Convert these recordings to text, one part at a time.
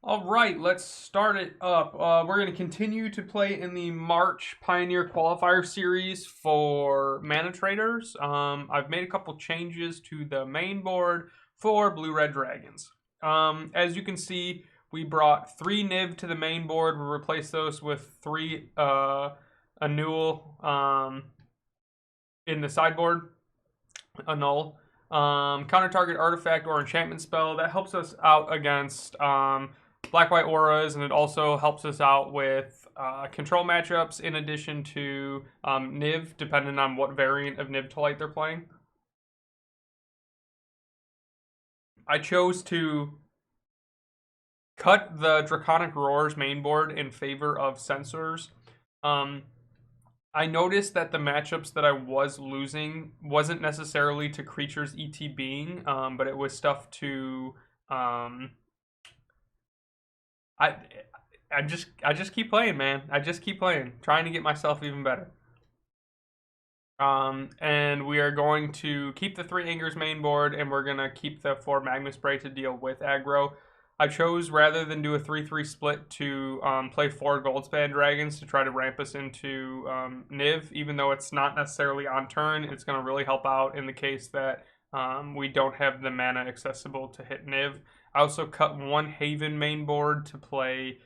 All right, let's start it up. We're going to continue to play in the March Pioneer Qualifier series for ManaTraders. I've made a couple changes to the main board for Blue-Red Dragons. As you can see, we brought 3 Niv to the main board. We replaced those with 3 Annual in the sideboard, a null. Counter target artifact or enchantment spell. That helps us out against black-white auras, and it also helps us out with control matchups in addition to Niv, depending on what variant of Niv to Light they're playing. I chose to cut the Draconic Roars main board in favor of Censors. I noticed that the matchups that I was losing wasn't necessarily to creatures ETBing, but it was stuff to I just keep playing, man. I just keep playing, trying to get myself even better. And we are going to keep the 3 Angers main board, and we're gonna keep the 4 Magma Spray to deal with aggro. I chose, rather than do a 3-3 split, to play 4 Goldspan Dragons to try to ramp us into Niv, even though it's not necessarily on turn. It's going to really help out in the case that we don't have the mana accessible to hit Niv. I also cut 1 Haven main board to play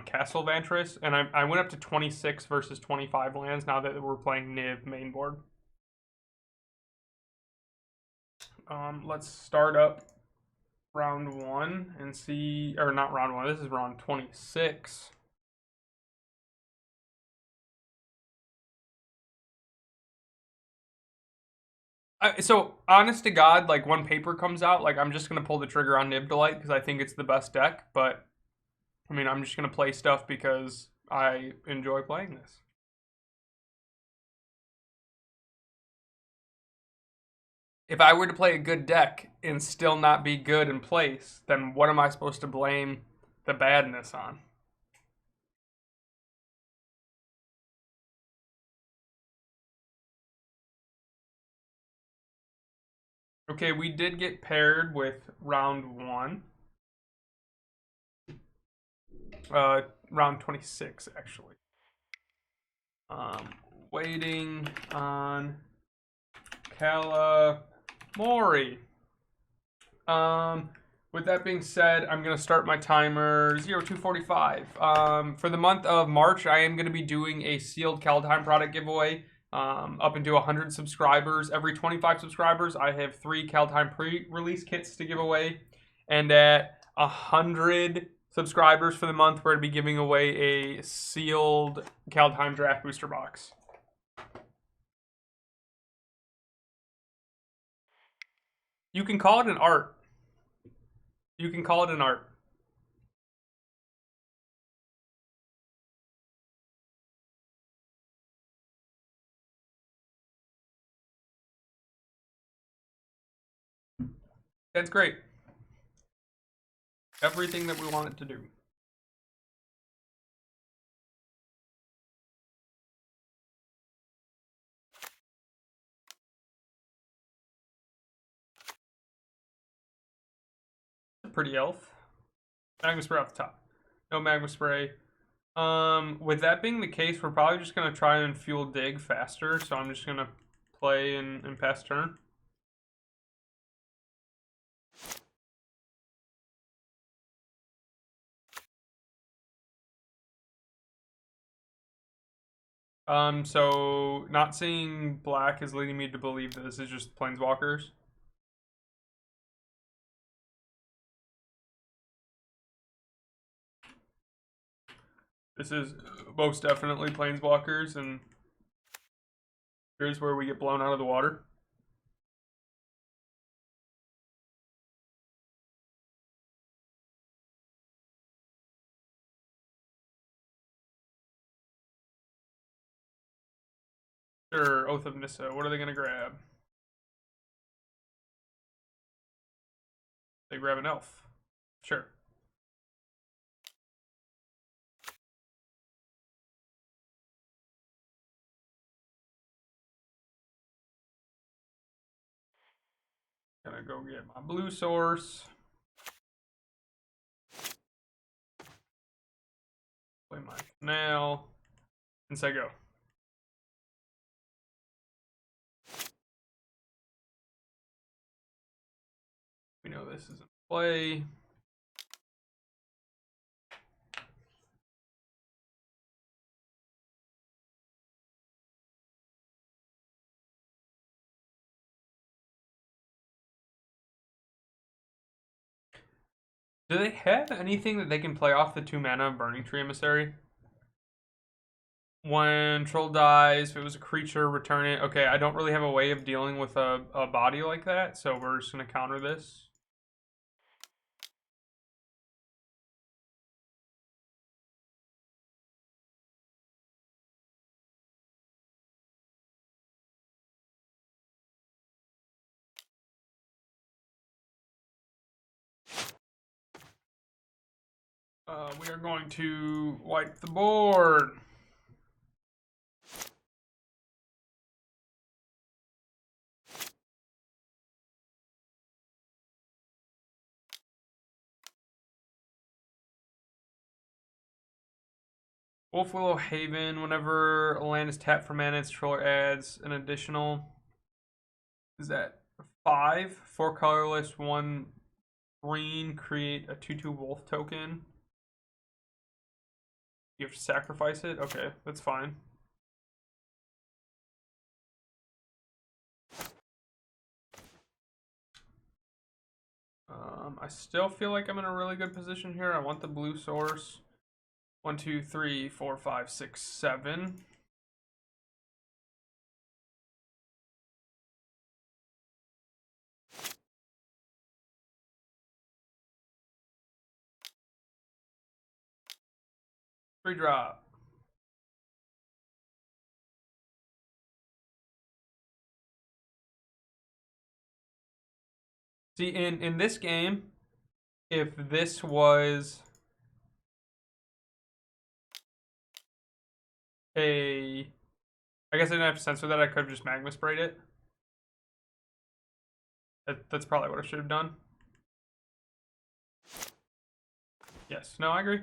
Castle Vantress, and I went up to 26 versus 25 lands now that we're playing Niv main board. Let's start up round 1 and see, or not round 1, this is round 26. So, honest to God, like, when paper comes out, like, I'm just going to pull the trigger on Nib Delight because I think it's the best deck, but, I mean, I'm just going to play stuff because I enjoy playing this. If I were to play a good deck and still not be good in place, then what am I supposed to blame the badness on? Okay, we did get paired with round 1. Round 26, actually. Waiting on Calamari. With that being said, I'm going to start my timer 0245. For the month of March, I am going to be doing a sealed Kaldheim product giveaway up into 100 subscribers. Every 25 subscribers, I have 3 Kaldheim pre-release kits to give away. And at 100 subscribers for the month, we're going to be giving away a sealed Kaldheim draft booster box. You can call it an art. You can call it an art. That's great. Everything that we want it to do. Pretty elf. Magma Spray off the top. No Magma Spray. With that being the case, we're probably just going to try and fuel dig faster, so I'm just going to play and pass turn. So not seeing black is leading me to believe that this is just Planeswalkers. This is most definitely Planeswalkers, and here's where we get blown out of the water. Sure, Oath of Nissa. What are they going to grab? They grab an elf. Sure. Gonna go get my blue source. my canal, and say go. We know this is in play. Do they have anything that they can play off the 2 mana of Burning Tree Emissary? When Troll dies, if it was a creature, return it. Okay, I don't really have a way of dealing with a body like that, so we're just going to counter this. We are going to wipe the board. Wolf Willow Haven, whenever a land is tapped for mana, its controller adds an additional. Is that 5? 4 colorless, 1 green, create a 2/2 wolf token. You have to sacrifice it? Okay, that's fine. I still feel like I'm in a really good position here. I want the blue source. 1, 2, 3, 4, 5, 6, 7. Free drop. See, in this game, if this was a... I guess I didn't have to censor that. I could have just magma sprayed it. That's probably what I should have done. Yes. No, I agree.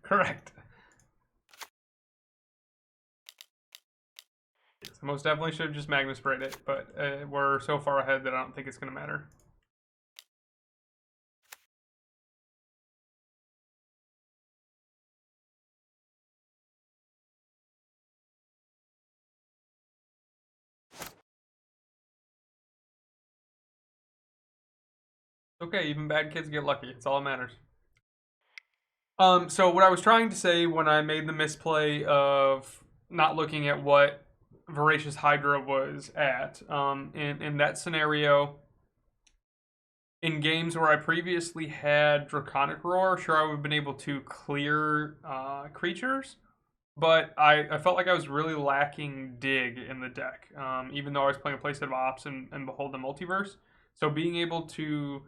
Correct. Yes, most definitely should have just magma sprayed it, but we're so far ahead that I don't think it's going to matter. Okay, even bad kids get lucky. It's all that matters. So what I was trying to say when I made the misplay of not looking at what Voracious Hydra was at, in that scenario, in games where I previously had Draconic Roar, sure, I would have been able to clear creatures, but I felt like I was really lacking Dig in the deck, even though I was playing a playset of Ops and Behold the Multiverse. So being able to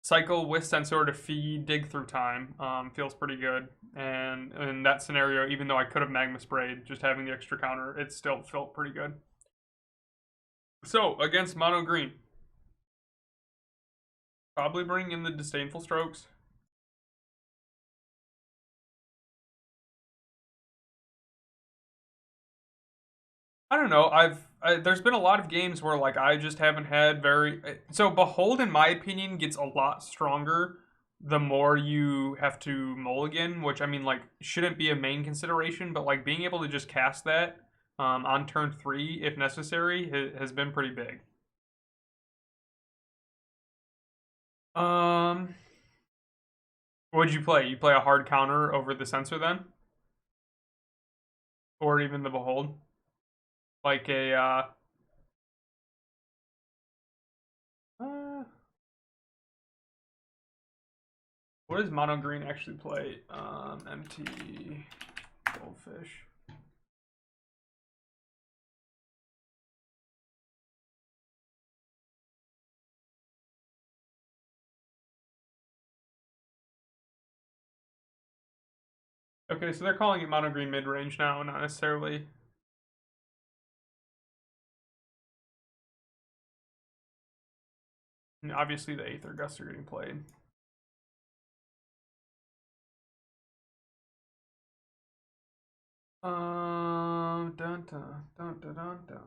cycle with Censor to feed Dig through time feels pretty good. And in that scenario, even though I could have Magma Sprayed, just having the extra counter, it still felt pretty good. So, against Mono Green, probably bring in the Disdainful Strokes. I don't know. There's been a lot of games where like I just haven't had very so Behold in my opinion gets a lot stronger the more you have to mulligan, which I mean like shouldn't be a main consideration, but like being able to just cast that on turn 3 if necessary has been pretty big. Um, what'd you play? You play a hard counter over the Censor then, or even the Behold, like a uh what does Mono Green actually play? MT Goldfish. Okay, so they're calling it Mono Green Midrange now, not necessarily. And obviously, the Aether Gusts are getting played. Dun, dun, dun, dun, dun, dun.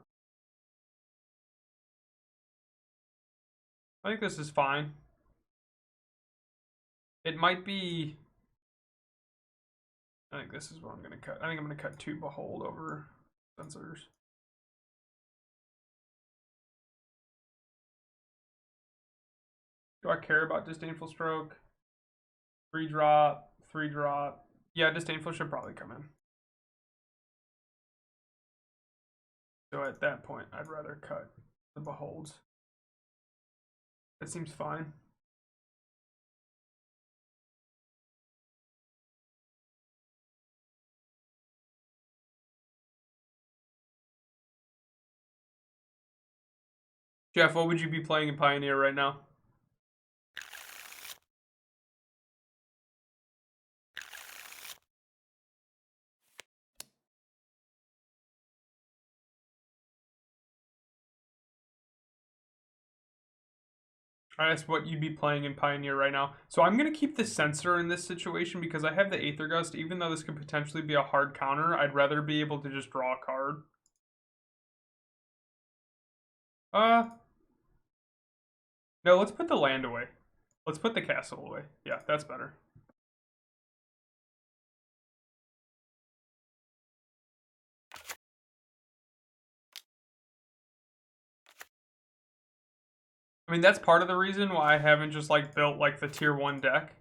I think this is fine. It might be. I think this is what I'm gonna cut. I think I'm gonna cut 2 Behold over sensors. Do I care about Disdainful Stroke? 3 drop, 3 drop. Yeah, Disdainful should probably come in. So at that point, I'd rather cut the Beholds. That seems fine. Jeff, what would you be playing in Pioneer right now? I asked what you'd be playing in Pioneer right now. So I'm going to keep the Sensor in this situation because I have the Aether Gust. Even though this could potentially be a hard counter, I'd rather be able to just draw a card. No, let's put the land away. Let's put the castle away. Yeah, that's better. I mean, that's part of the reason why I haven't just like built like the tier 1 deck.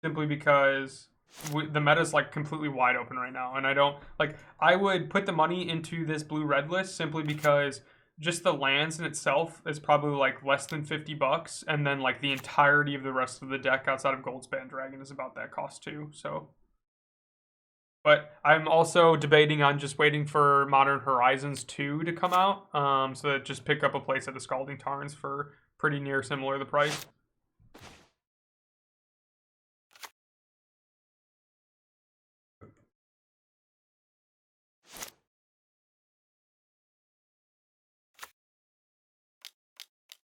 Simply because the meta's like completely wide open right now, and I don't like. I would put the money into this blue-red list simply because just the lands in itself is probably like less than $50, and then like the entirety of the rest of the deck outside of Goldspan Dragon is about that cost too. So, but I'm also debating on just waiting for Modern Horizons 2 to come out, so that just pick up a place at the Scalding Tarns for pretty near similar the price.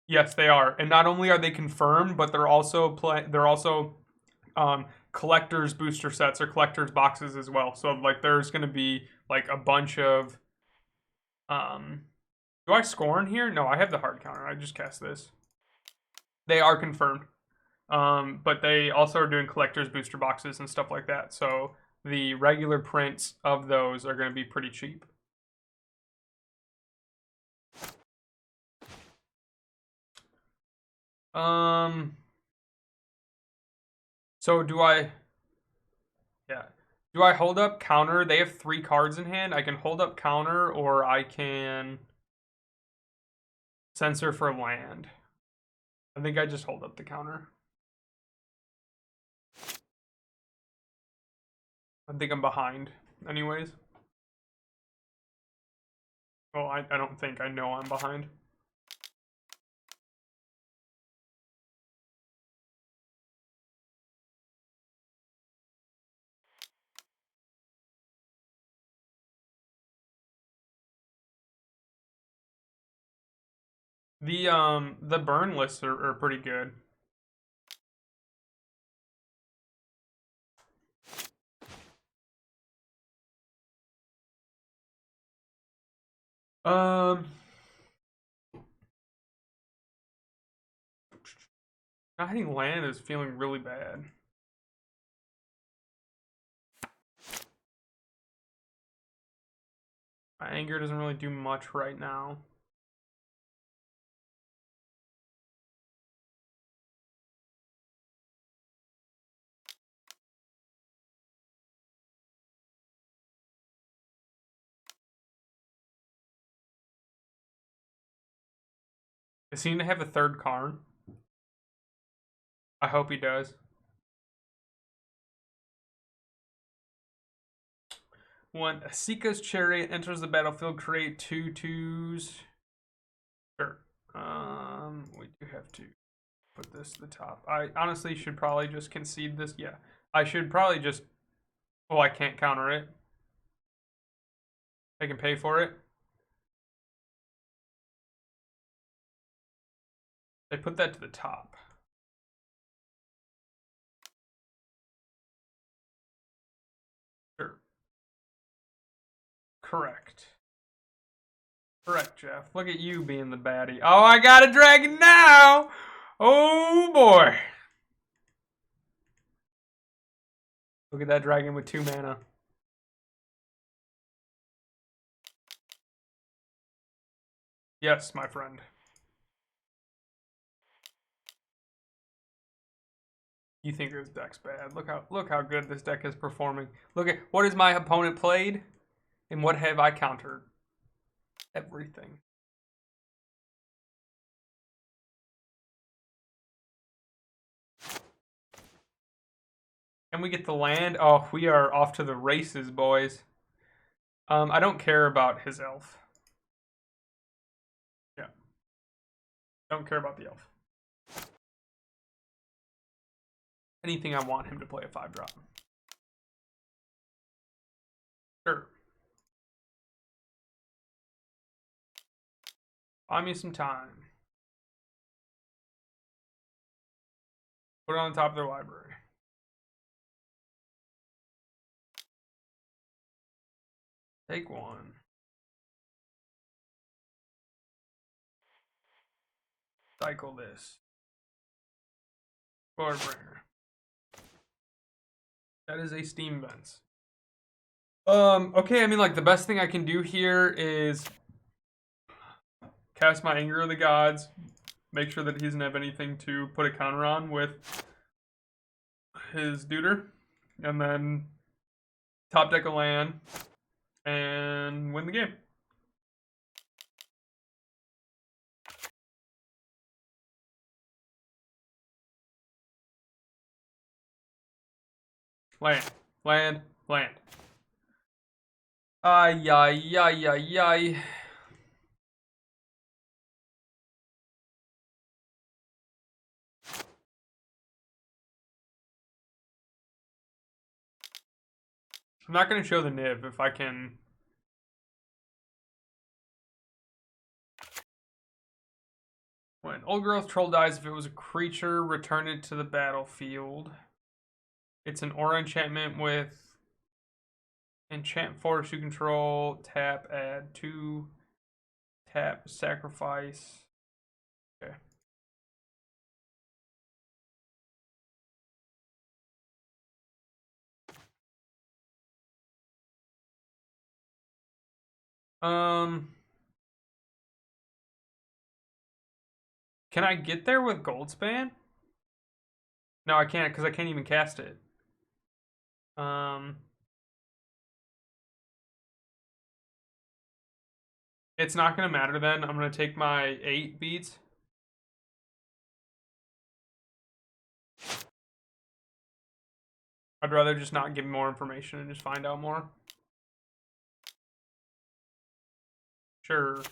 Yes, they are, and not only are they confirmed, but they're also collectors booster sets or collectors boxes as well. So like, there's going to be like a bunch of. Do I scorn here? No, I have the hard counter. I just cast this. They are confirmed, but they also are doing collectors booster boxes and stuff like that. So the regular prints of those are going to be pretty cheap. So do I? Yeah. Do I hold up counter? They have 3 cards in hand. I can hold up counter, or I can censor for land. I think I just hold up the counter. I think I'm behind, anyways. Well, I don't think. I know I'm behind. The burn lists are pretty good. Not hitting land is feeling really bad. My anger doesn't really do much right now. I seem to have a 3rd Karn. I hope he does. When Asika's Chariot enters the battlefield, create 2/2s. Sure. We do have to put this to the top. I honestly should probably just concede this. Yeah. I should probably just. Oh, I can't counter it. I can pay for it. They put that to the top. Correct. Correct, Jeff. Look at you being the baddie. Oh, I got a dragon now! Oh, boy. Look at that dragon with 2 mana. Yes, my friend. You think this deck's bad. Look how good this deck is performing. Look at what has my opponent played and what have I countered? Everything. And we get the land. Oh, we are off to the races, boys. I don't care about his elf. Yeah. Don't care about the elf. Anything I want him to play a 5-drop. Sure. Buy me some time. Put it on top of their library. Take 1. Cycle this. Boardbringer. That is a steam vents. Okay, I mean, like, the best thing I can do here is cast my Anger of the Gods, make sure that he doesn't have anything to put a counter on with his Duder, and then top deck a land and win the game. Land, land, land. Ay, ay, ay, ay, ay. I'm not going to show the nib if I can. When Old Growth Troll dies, if it was a creature, return it to the battlefield. It's an aura enchantment with enchant force you control, tap, add 2, tap, sacrifice. Okay. Can I get there with Goldspan? No, I can't because I can't even cast it. It's not going to matter then. I'm going to take my 8 beats. I'd rather just not give more information and just find out more. Sure.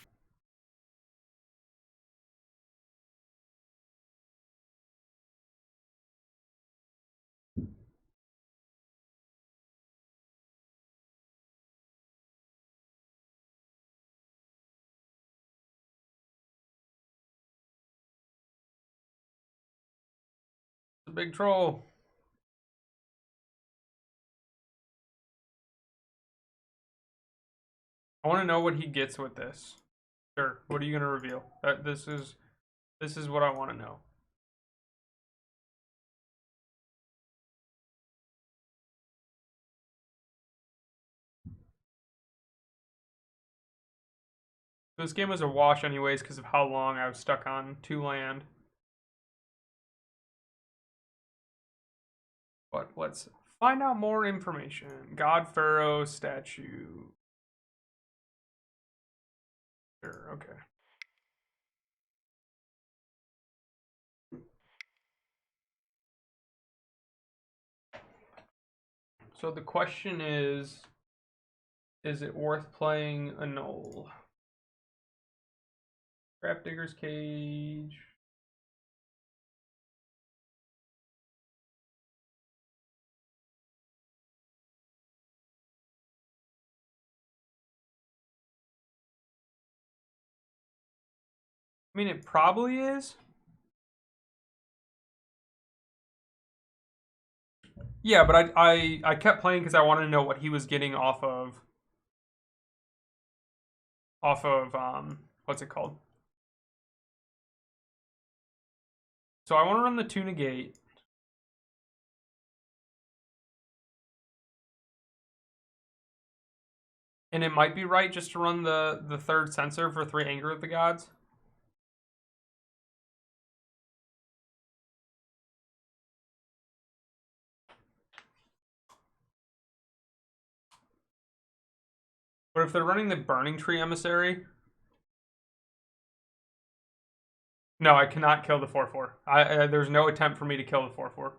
The big troll. I want to know what he gets with this. Sure. What are you going to reveal? This is what I want to know. This game was a wash anyways because of how long I was stuck on 2 land. But let's find out more information. God Pharaoh statue. Sure, okay. So the question is it worth playing a null? Trap Digger's Cage. I mean, it probably is. Yeah, but I kept playing because I wanted to know what he was getting off of off of what's it called? So I want to run the 2 negate. And it might be right just to run the third sensor for 3 Anger of the Gods. But if they're running the Burning Tree Emissary... No, I cannot kill the 4/4. There's no attempt for me to kill the 4/4.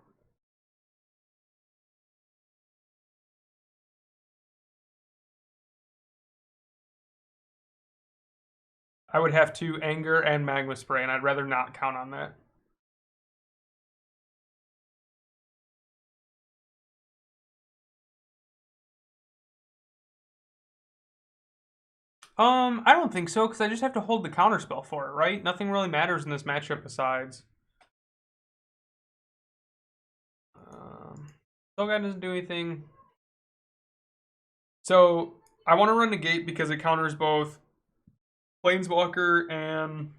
I would have to Anger and Magma Spray, and I'd rather not count on that. I don't think so, because I just have to hold the counterspell for it, right? Nothing really matters in this matchup besides. Soul Guide doesn't do anything. So, I want to run Negate because it counters both Planeswalker and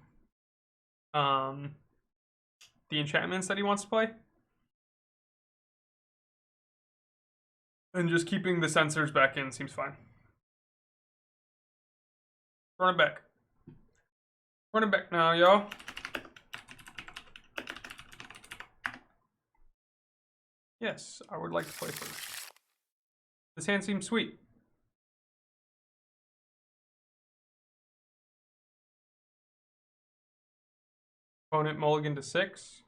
the enchantments that he wants to play. And just keeping the sensors back in seems fine. Run it back. Run it back now, y'all. Yes, I would like to play first. This hand seems sweet. Opponent mulligan to 6.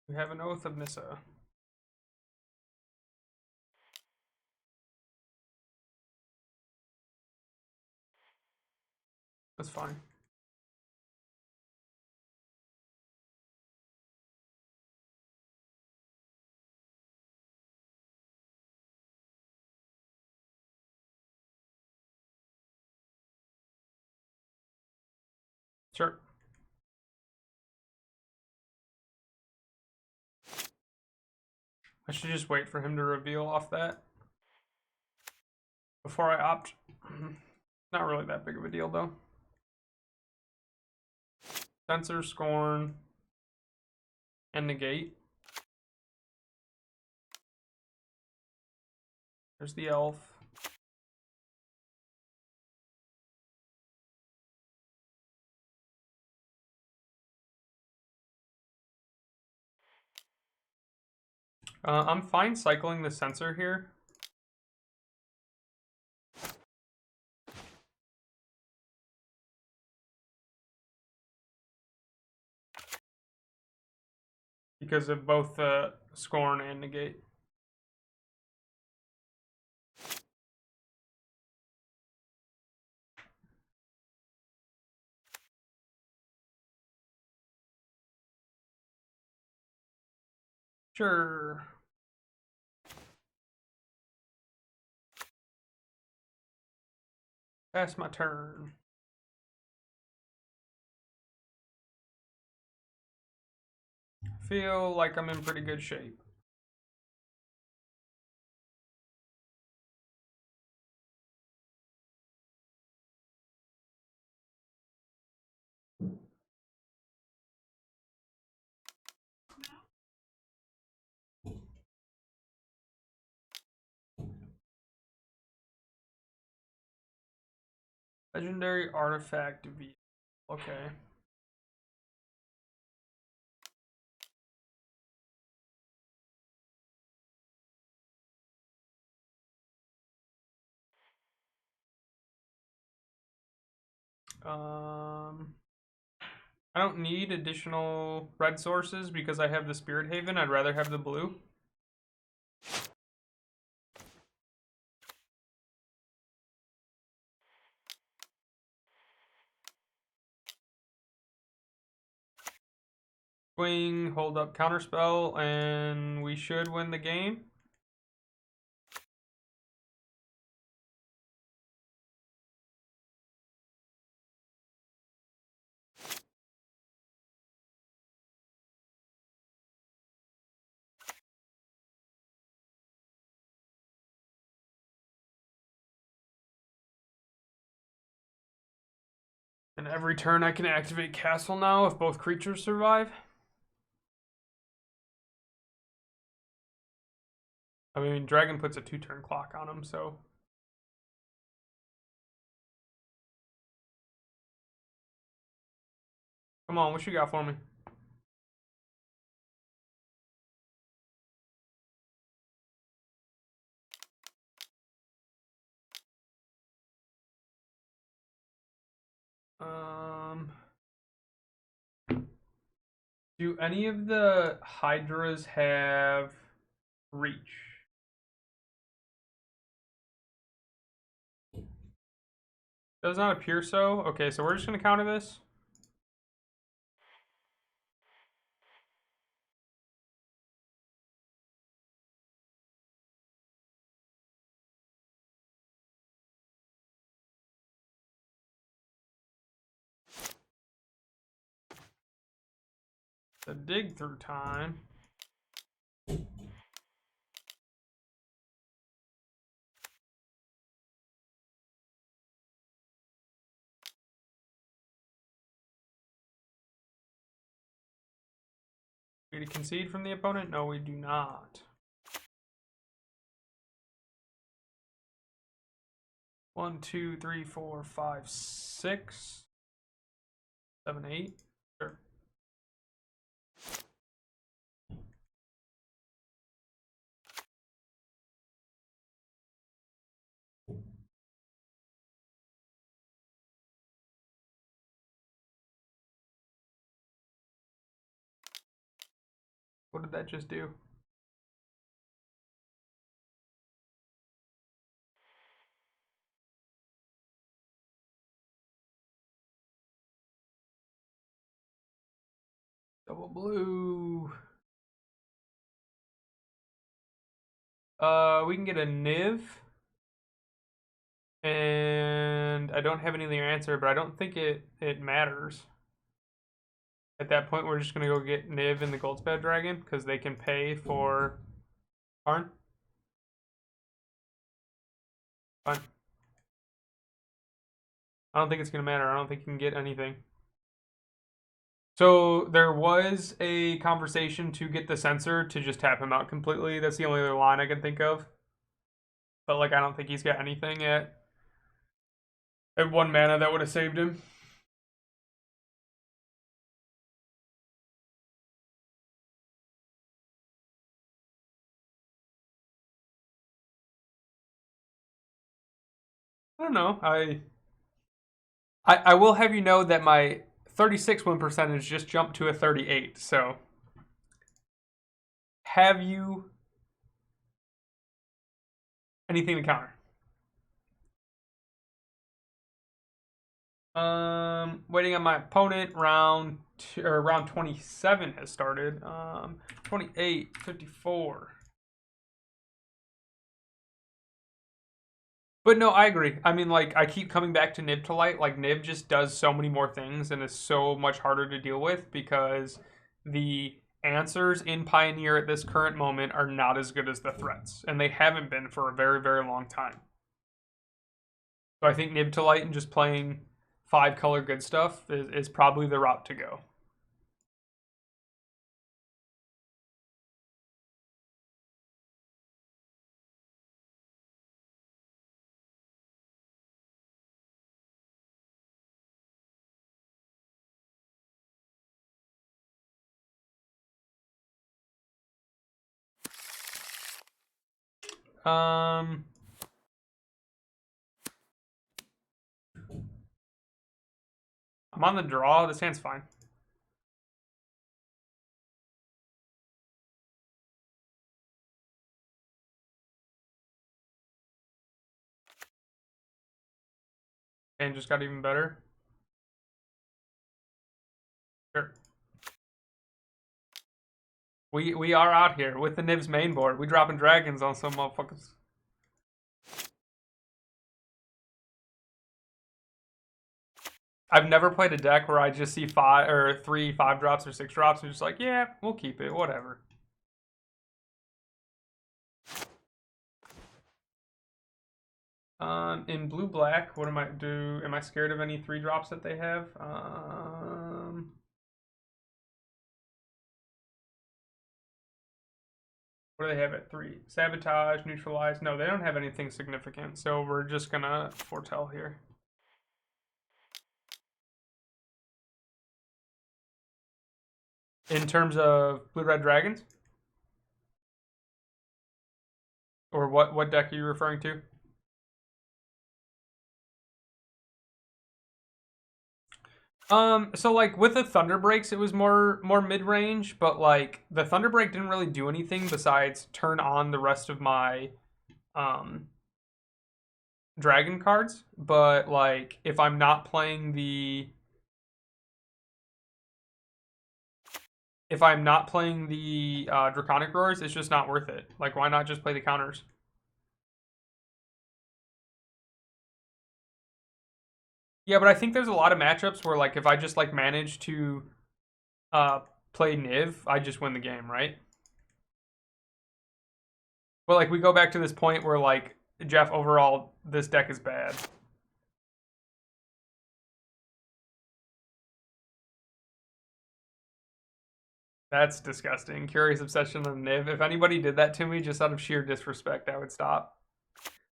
We have an Oath of Nissa. That's fine. Sure. I should just wait for him to reveal off that before I opt. Not really that big of a deal, though. Censor, Scorn, and Negate. There's the elf. I'm fine cycling the Censor here. Because of both Scorn and Negate. Sure. Pass my turn. Feel like I'm in pretty good shape. Legendary Artifact V. Okay. I don't need additional red sources because I have the Spirit Haven. I'd rather have the blue. Swing, hold up, counterspell, and we should win the game. And every turn I can activate Castle now if both creatures survive. I mean, Dragon puts a 2-turn clock on him, so... Come on, what you got for me? Do any of the Hydras have reach? Does not appear so. Okay, so we're just going to counter this. The dig through time. We need to concede from the opponent? No, we do not. 1, 2, 3, 4, 5, 6, 7, 8. Sure. What did that just do? Double blue. We can get a Niv. And I don't have any other answer, but I don't think it matters. At that point, we're just going to go get Niv and the Goldspat Dragon, because they can pay for Karn. Fine. I don't think it's going to matter. I don't think you can get anything. So there was a conversation to get the Censor to just tap him out completely. That's the only other line I can think of. But like, I don't think he's got anything at 1 mana that would have saved him. I don't know. I will have you know that my 36 win percentage just jumped to a 38. So, have you anything to counter? Waiting on my opponent. Round 27 has started. 28, 54. But no, I agree. I mean, like, I keep coming back to Nib to Light. Like, Nib just does so many more things and is so much harder to deal with because the answers in Pioneer at this current moment are not as good as the threats. And they haven't been for a very, very long time. So I think Nib to Light and just playing 5-color good stuff is probably the route to go. I'm on the draw. This hand's fine. And just got even better. Sure. We are out here with the Nibs main board. We dropping dragons on some motherfuckers. I've never played a deck where I just see 3 5 drops or 6 drops and just like, yeah, we'll keep it, whatever. In blue black, what am I do? Am I scared of any 3 drops that they have? What do they have at 3? Sabotage, neutralize. No, they don't have anything significant, so we're just gonna foretell here. In terms of blue-red dragons? Or what deck are you referring to? So like with the Thunder Breaks, it was more mid-range, but like the Thunder Break didn't really do anything besides turn on the rest of my dragon cards. But like if I'm not playing the Draconic Roars, it's just not worth it. Like why not just play the counters? Yeah, but I think there's a lot of matchups where like if I just like manage to play Niv, I just win the game, right? But like we go back to this point where like Jeff, overall this deck is bad. That's disgusting. Curious Obsession on Niv. If anybody did that to me just out of sheer disrespect, I would stop.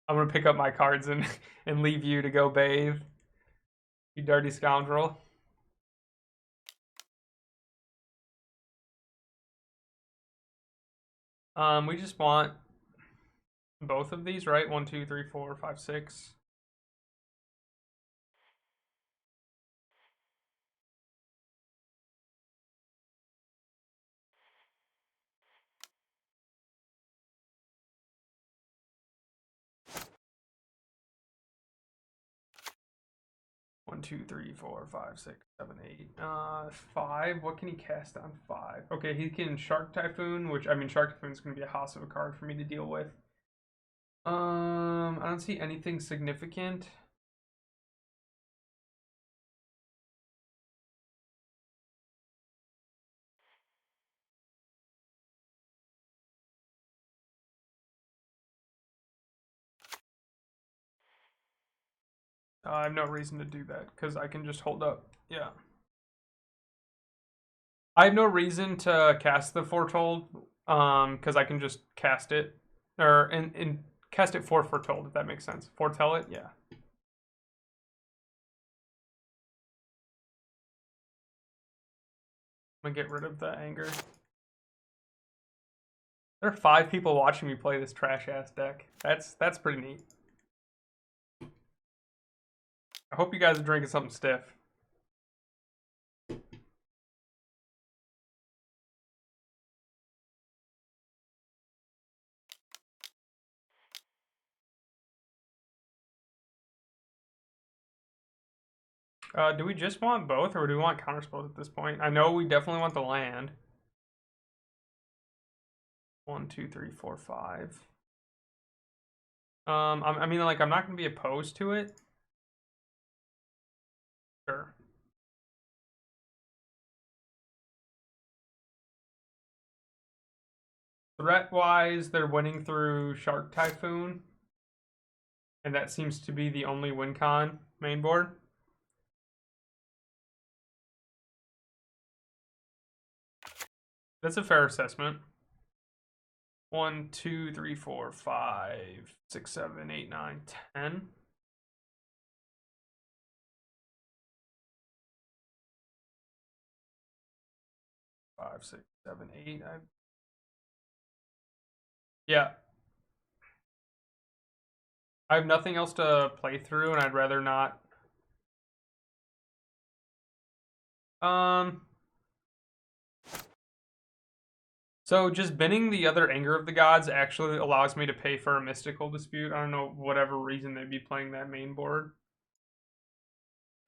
I'm gonna pick up my cards and and leave you to go bathe. You dirty scoundrel. We just want both of these, right? 1, 2, 3, 4, 5, 6. One, two, three, four, five, six, seven, eight. 5. What can he cast on 5? Okay, he can Shark Typhoon, which I mean Shark Typhoon is gonna be a house of a card for me to deal with. I don't see anything significant. I have no reason to do that because I can just hold up. Yeah. I have no reason to cast the Foretold because I can just cast it or and cast it for Foretold if that makes sense. Foretell it, yeah. I'm gonna get rid of the anger. There are 5 people watching me play this trash ass deck. That's pretty neat. I hope you guys are drinking something stiff. Do we just want both, or do we want counterspells at this point? I know we definitely want the land. 1, 2, 3, 4, 5. I mean, like, I'm not gonna be opposed to it. Sure. Threat-wise, they're winning through Shark Typhoon, and that seems to be the only win con main board. That's a fair assessment. 1, 2, 3, 4, 5, 6, 7, 8, 9, 10. Five, 6, 7, 8. Yeah. I have nothing else to play through, and I'd rather not. So just binning the other Anger of the Gods actually allows me to pay for a Mystical Dispute. I don't know whatever reason they'd be playing that main board.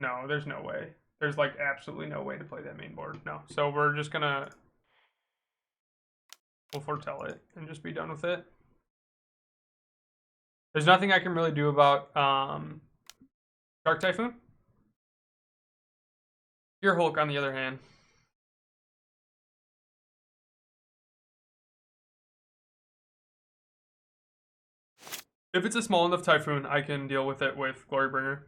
No, there's no way. There's like absolutely no way to play that main board. No. So we're just gonna We'll foretell it and just be done with it. There's nothing I can really do about Shark Typhoon. Your Hulk, on the other hand. If it's a small enough Typhoon, I can deal with it with Glorybringer.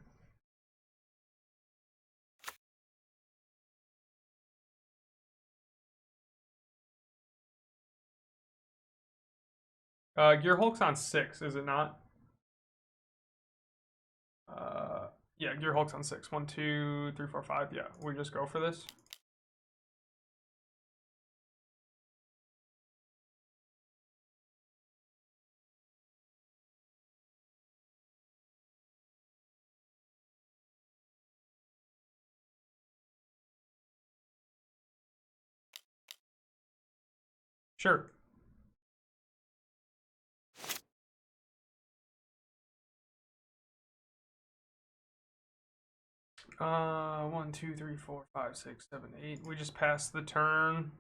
Gear Hulk's on 6, is it not? Yeah, Gear Hulk's on 6. 1, 2, 3, 4, 5. Yeah, we just go for this. Sure. Uh, 1, 2, 3, 4, 5, 6, 7, 8. We just passed the turn.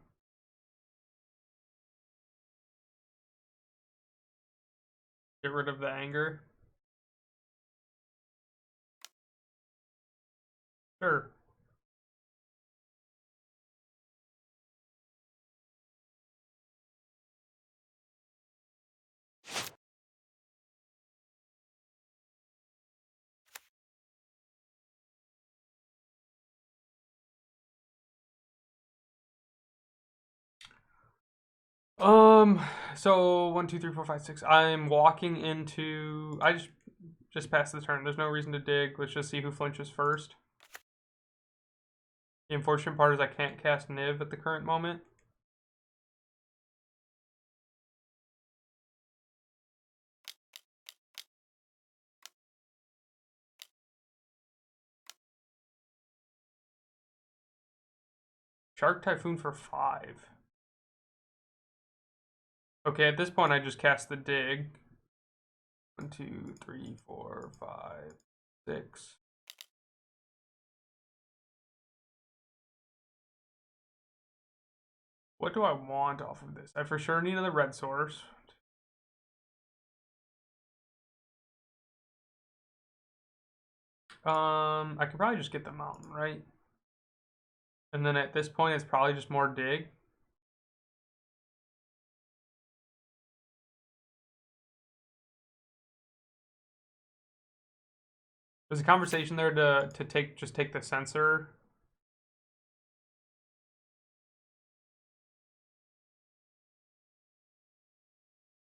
Get rid of the anger. Sure. So 1, 2, 3, 4, 5, 6. I'm walking into. I just passed the turn. There's no reason to dig. Let's just see who flinches first. The unfortunate part is I can't cast Niv at the current moment. Shark Typhoon for 5. Okay, at this point I just cast the dig. 1, 2, 3, 4, 5, 6. What do I want off of this? I for sure need another red source. I could probably just get the mountain, right? And then at this point, it's probably just more dig. There's a conversation there to take the sensor.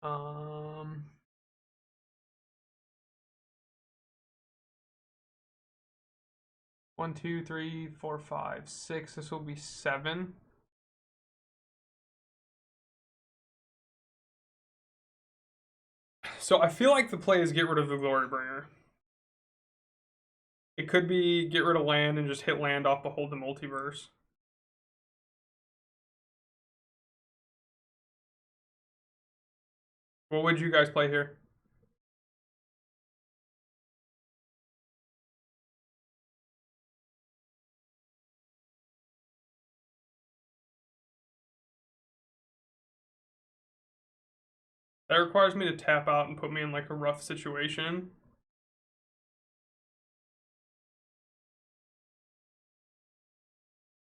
Um, 1, 2, 3, 4, 5, 6. This will be 7. So I feel like the play is get rid of the Glorybringer. It could be get rid of land and just hit land off Behold the Multiverse. What would you guys play here? That requires me to tap out and put me in like a rough situation.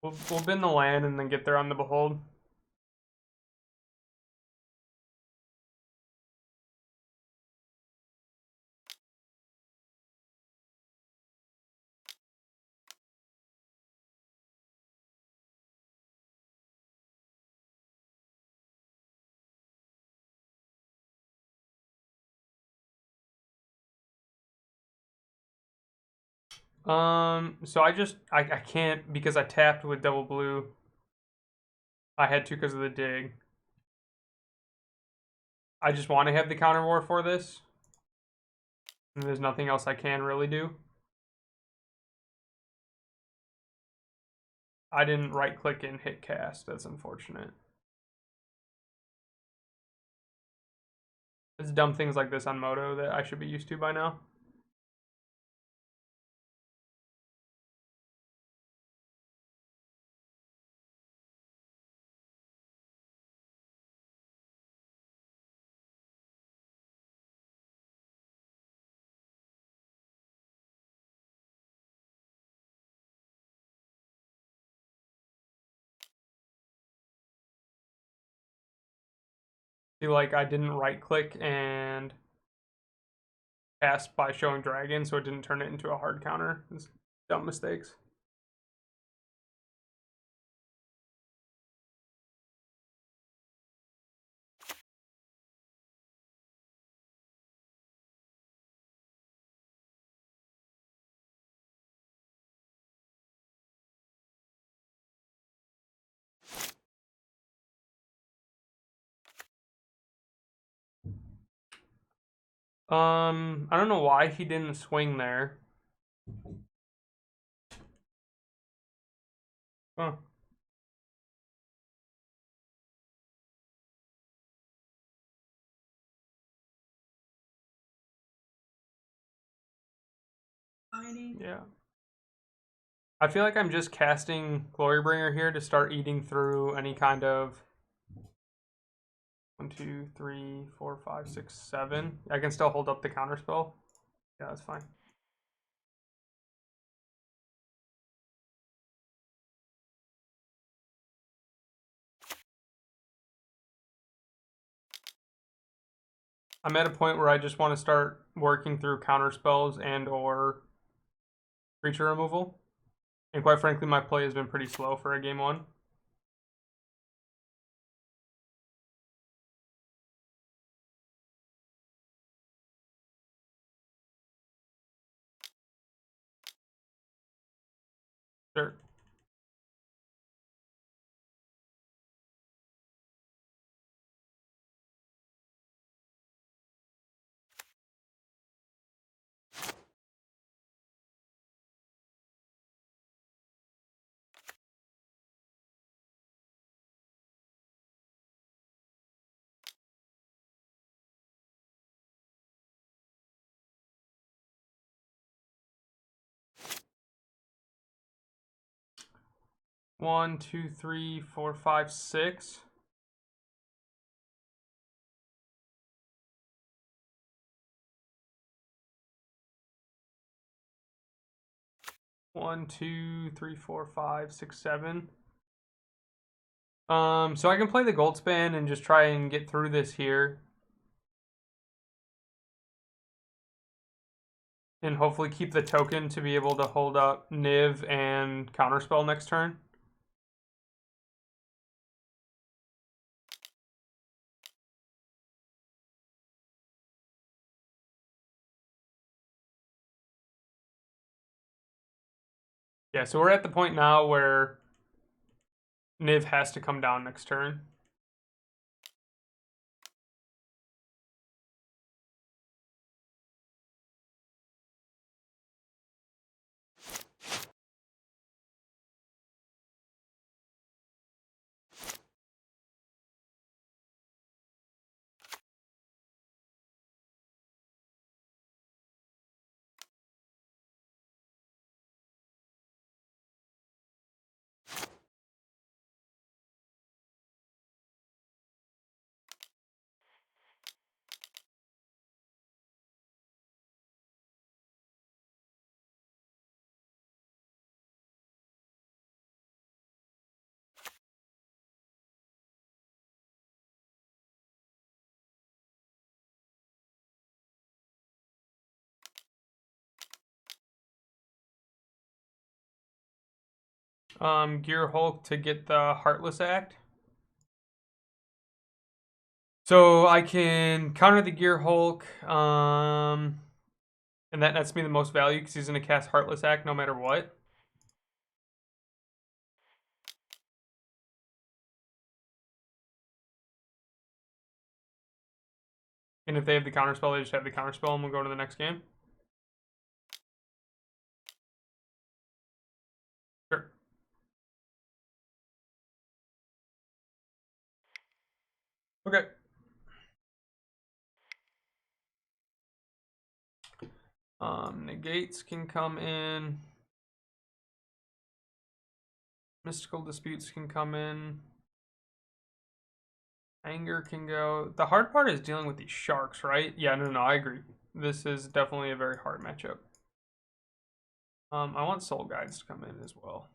We'll bin the land and then get there on the Behold. So I can't because I tapped with double blue. I had to because of the dig. I just want to have the counter war for this. And there's nothing else I can really do. I didn't right click and hit cast. That's unfortunate. It's dumb things like this on Moto that I should be used to by now. See, like, I didn't right-click and cast by showing dragon, so it didn't turn it into a hard counter. It's dumb mistakes. I don't know why he didn't swing there. Huh. Yeah. I feel like I'm just casting Glorybringer here to start eating through any kind of 1, 2, 3, 4, 5, 6, 7. I can still hold up the counterspell. Yeah, that's fine. I'm at a point where I just want to start working through counterspells and or creature removal. And quite frankly, my play has been pretty slow for a game 1. Sure. One, two, three, four, five, six. One, two, three, four, five, six, seven. So I can play the Goldspan and just try and get through this here. And hopefully keep the token to be able to hold up Niv and Counterspell next turn. Yeah, so we're at the point now where Niv has to come down next turn. Gear Hulk to get the Heartless Act. So I can counter the Gear Hulk, and that nets me the most value because he's going to cast Heartless Act no matter what. And if they have the counterspell, they just have the counterspell, and we'll go to the next game. Sure. Okay. Negates can come in. Mystical Disputes can come in. Anger can go. The hard part is dealing with these sharks, right? Yeah, no, I agree. This is definitely a very hard matchup. I want Soul Guides to come in as well.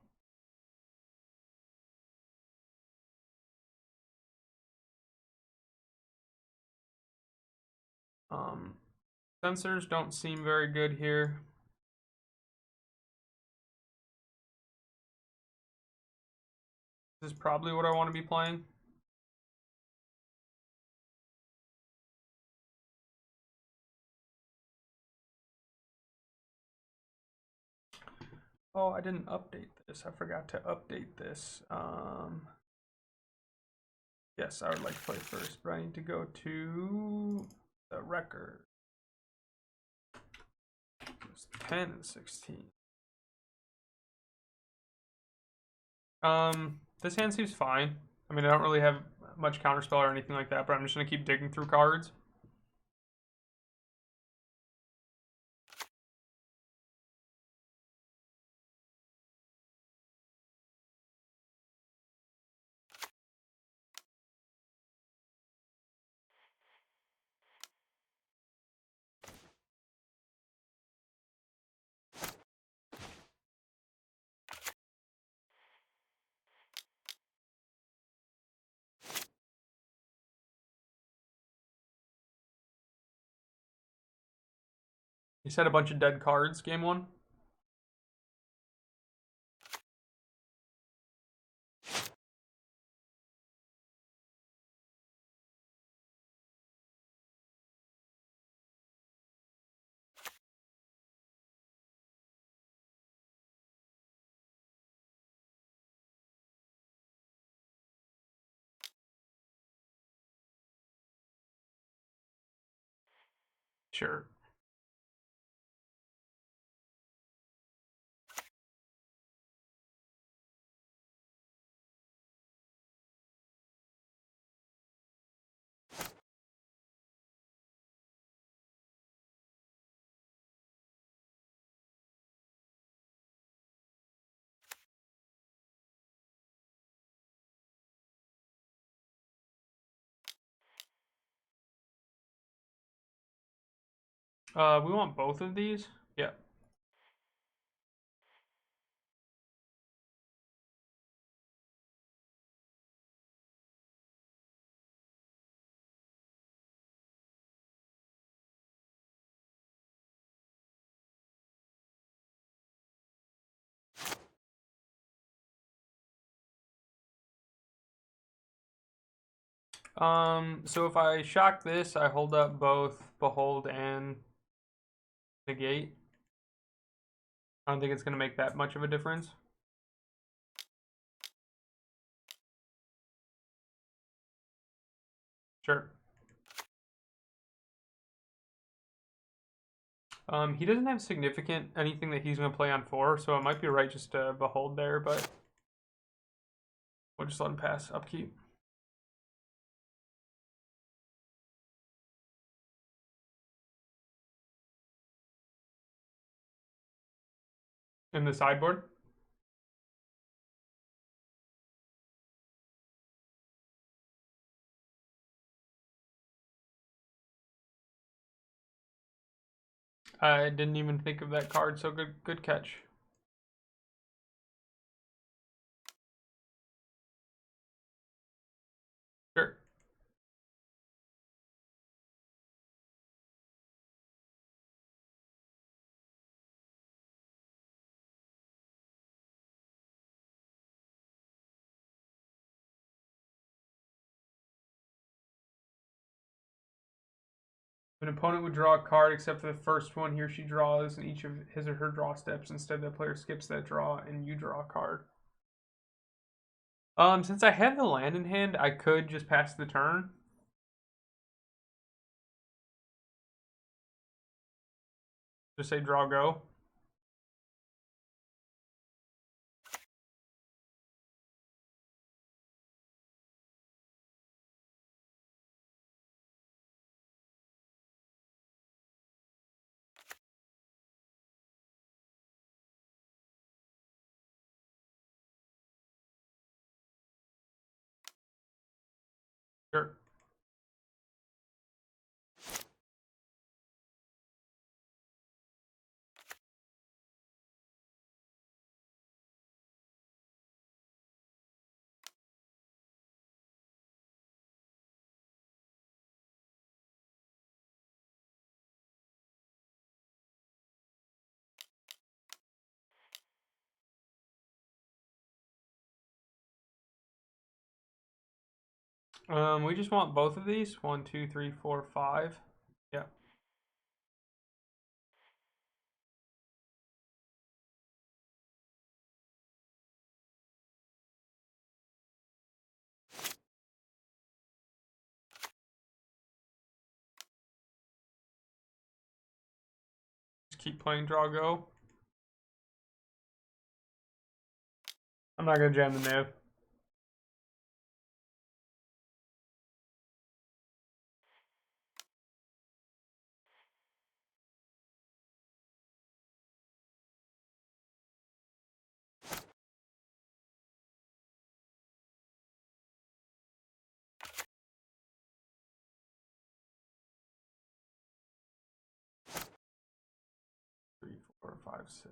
Sensors don't seem very good here. This is probably what I want to be playing. Oh, I didn't update this. I forgot to update this. Yes, I would like to play first, but I need to go to the record. It's 10 and 16. This hand seems fine. I mean, I don't really have much counterspell or anything like that, but I'm just gonna keep digging through cards. You said a bunch of dead cards, game one. Sure. We want both of these. Yeah. So if I shock this, I hold up both Behold and Negate. I don't think it's gonna make that much of a difference. Sure. He doesn't have significant anything that he's gonna play on 4, so it might be right just to Behold there, but we'll just let him pass upkeep. In the sideboard. I didn't even think of that card, so good catch. Sure. An opponent would draw a card except for the first one he or she draws in each of his or her draw steps. Instead, the player skips that draw and you draw a card. Since I have the land in hand, I could just pass the turn. Just say draw go. Sure. We just want both of these. 1, 2, 3, 4, 5. Yeah. Just keep playing draw go. I'm not gonna jam the nav. Three, 4, 5, 6.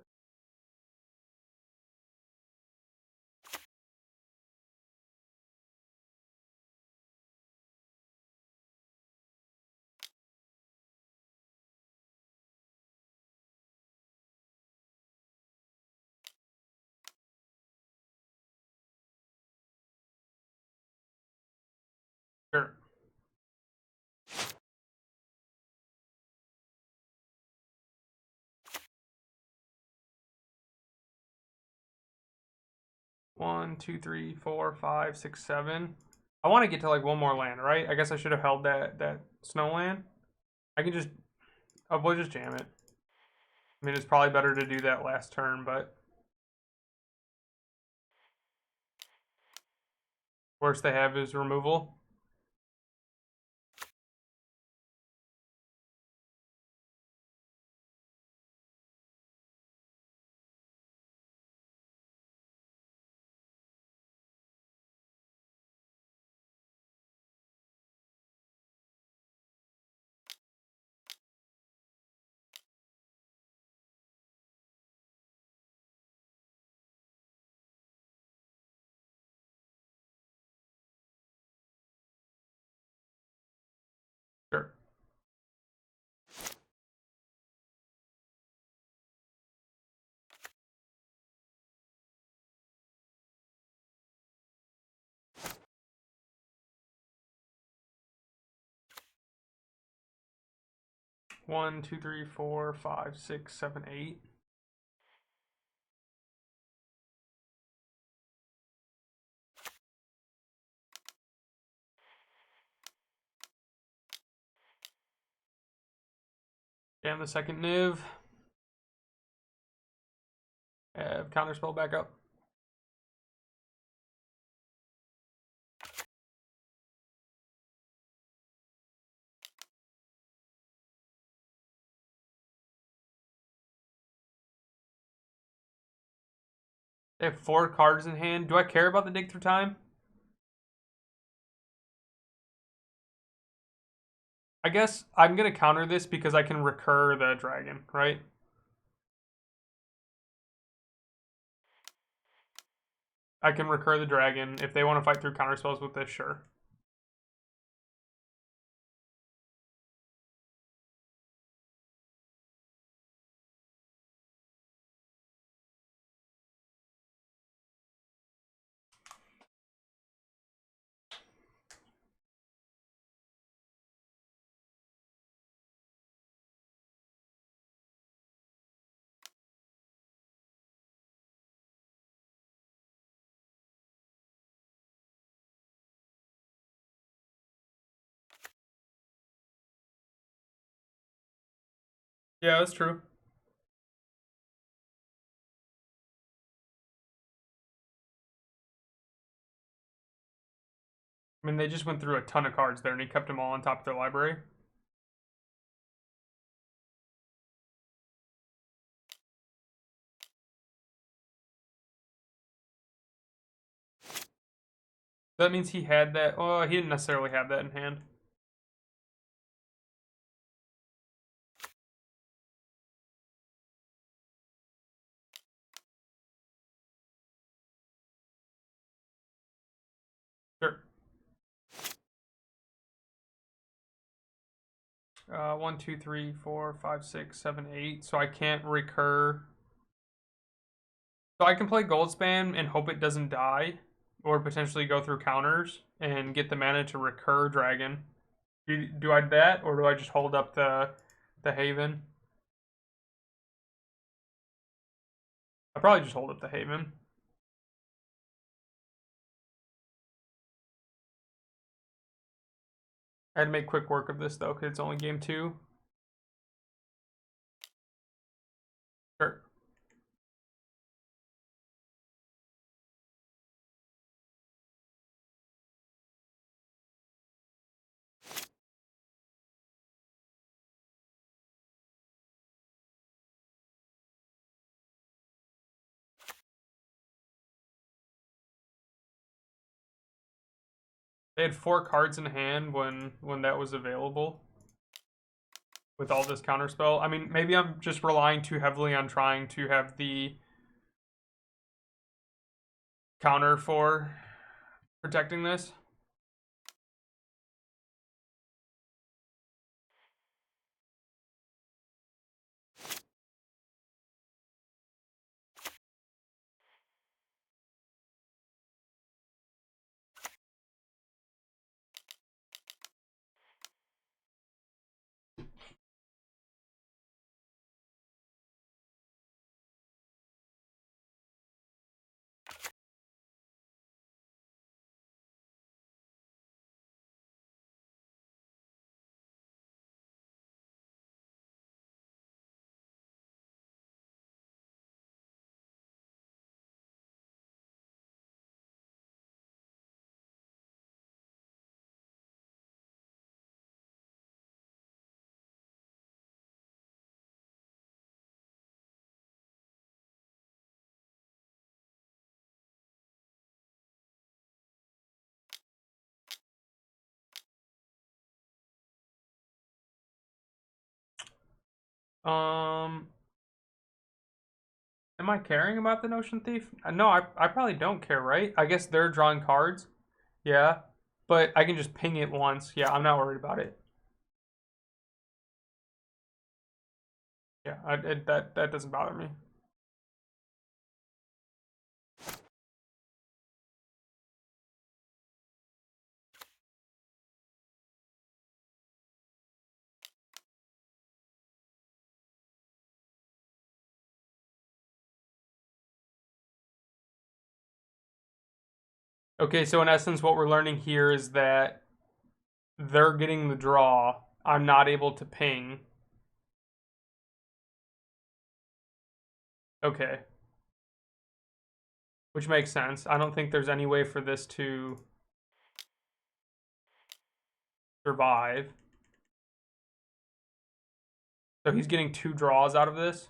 Sure. One, 2, 3, 4, 5, 6, 7. I want to get to like one more land, right? I guess I should have held that snow land. I can just, we'll just jam it. I mean, it's probably better to do that last turn, but worst they have is removal. Sure. One, 2, 3, 4, 5, 6, 7, 8. Jam the second Niv. Have counterspell back up. They have 4 cards in hand. Do I care about the dig through time? I guess I'm going to counter this because I can recur the dragon, right? I can recur the dragon. If they want to fight through counterspells with this, sure. Yeah, that's true. I mean, they just went through a ton of cards there, and he kept them all on top of their library. That means he had that. Well, he didn't necessarily have that in hand. Sure. 1, 2, 3, 4, 5, 6, 7, 8. So I can't recur. So I can play Goldspan and hope it doesn't die. or potentially go through counters and get the mana to recur dragon. Do I do that, or do I just hold up the Haven? I probably just hold up the Haven. I had to make quick work of this though, because it's only game 2. Sure. They had 4 cards in hand when that was available with all this counterspell. I mean, maybe I'm just relying too heavily on trying to have the counter for protecting this. Um, am I caring about the Notion Thief? No, I probably don't care, right? I guess they're drawing cards. Yeah, but I can just ping it once. Yeah, I'm not worried about it. Yeah, that doesn't bother me. Okay, so in essence, what we're learning here is that they're getting the draw. I'm not able to ping. Okay, which makes sense. I don't think there's any way for this to survive. So he's getting 2 draws out of this.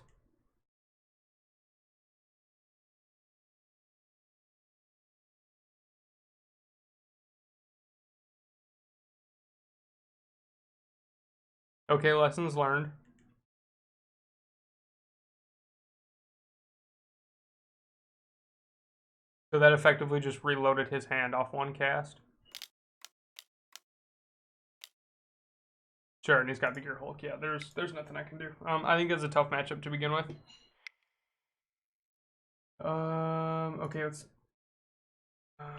Okay, lessons learned. So that effectively just reloaded his hand off 1 cast. Sure, and he's got the Gear Hulk. Yeah, there's nothing I can do. I think it's a tough matchup to begin with. Okay, uh,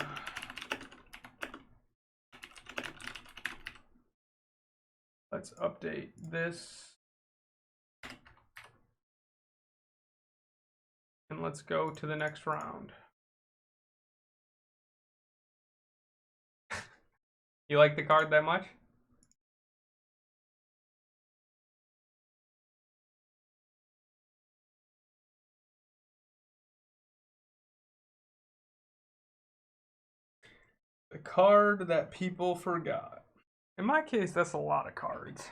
let's update this. And let's go to the next round. You like the card that much? The card that people forgot. In my case, that's a lot of cards.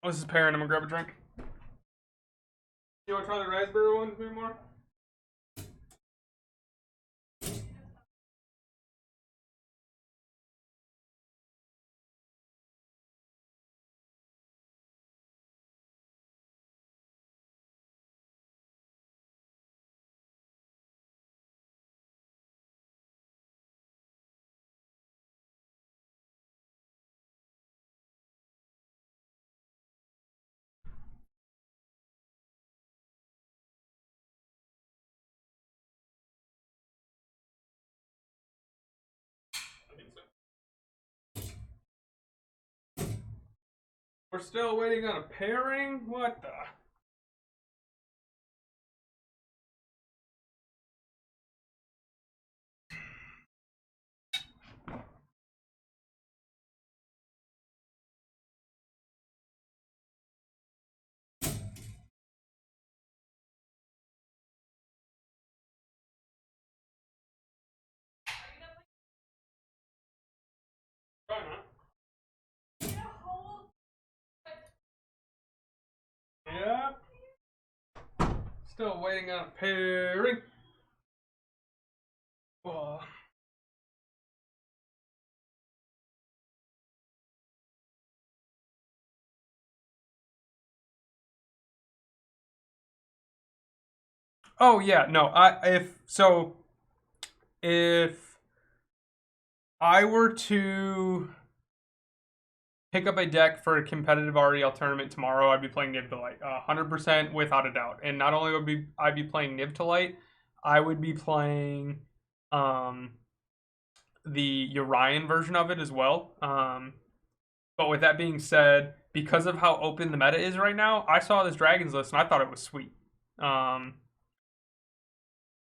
Oh, this is pairing. I'm gonna grab a drink. You want to try the raspberry one anymore? We're still waiting on a pairing? What the? Yeah. Still waiting on a pairing. Whoa. Oh yeah, no. If I were to pick up a deck for a competitive REL tournament tomorrow, I'd be playing Niv to Light, 100% without a doubt. And not only would I be playing Niv to Light, I would be playing the Urian version of it as well. But with that being said, because of how open the meta is right now, I saw this Dragons list and I thought it was sweet.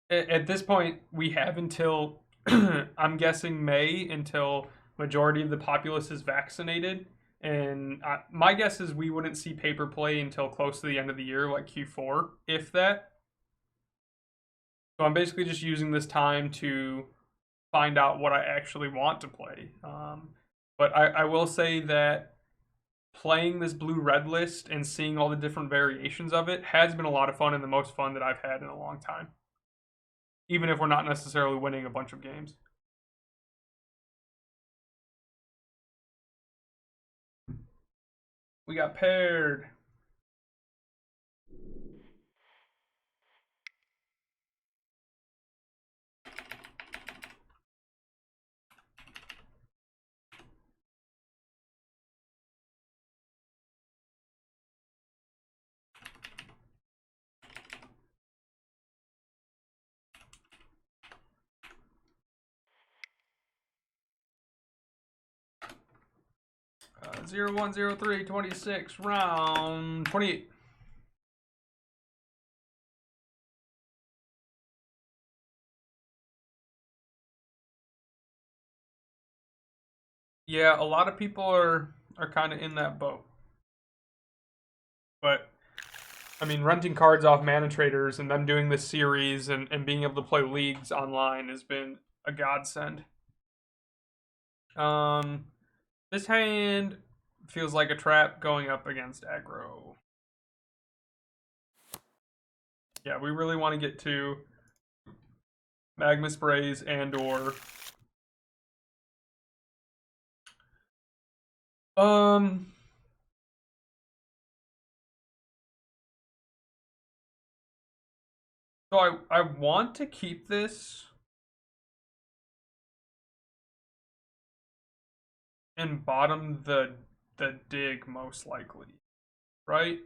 At this point, we have until I'm guessing May until majority of the populace is vaccinated, and my guess is we wouldn't see paper play until close to the end of the year, like Q4, if that. So I'm basically just using this time to find out what I actually want to play. But I will say that playing this blue-red list and seeing all the different variations of it has been a lot of fun and the most fun that I've had in a long time. Even if we're not necessarily winning a bunch of games. We got paired. Uh, 0103 26 round 28. Yeah, a lot of people are kind of in that boat. But I mean, renting cards off ManaTraders and them doing this series and being able to play leagues online has been a godsend. This hand feels like a trap going up against aggro. Yeah, we really want to get to magma sprays and or so I want to keep this and bottom the dig most likely, right?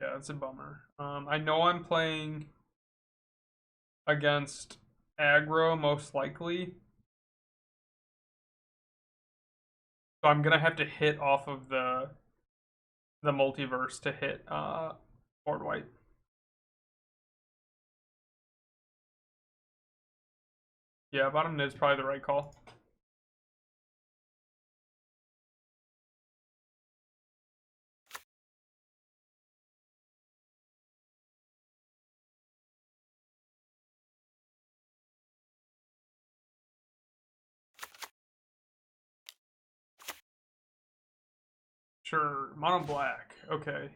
Yeah, it's a bummer. I know I'm playing against aggro most likely, so I'm gonna have to hit off of the multiverse to hit board white. Yeah, bottom is probably the right call. Sure, mono black. Okay.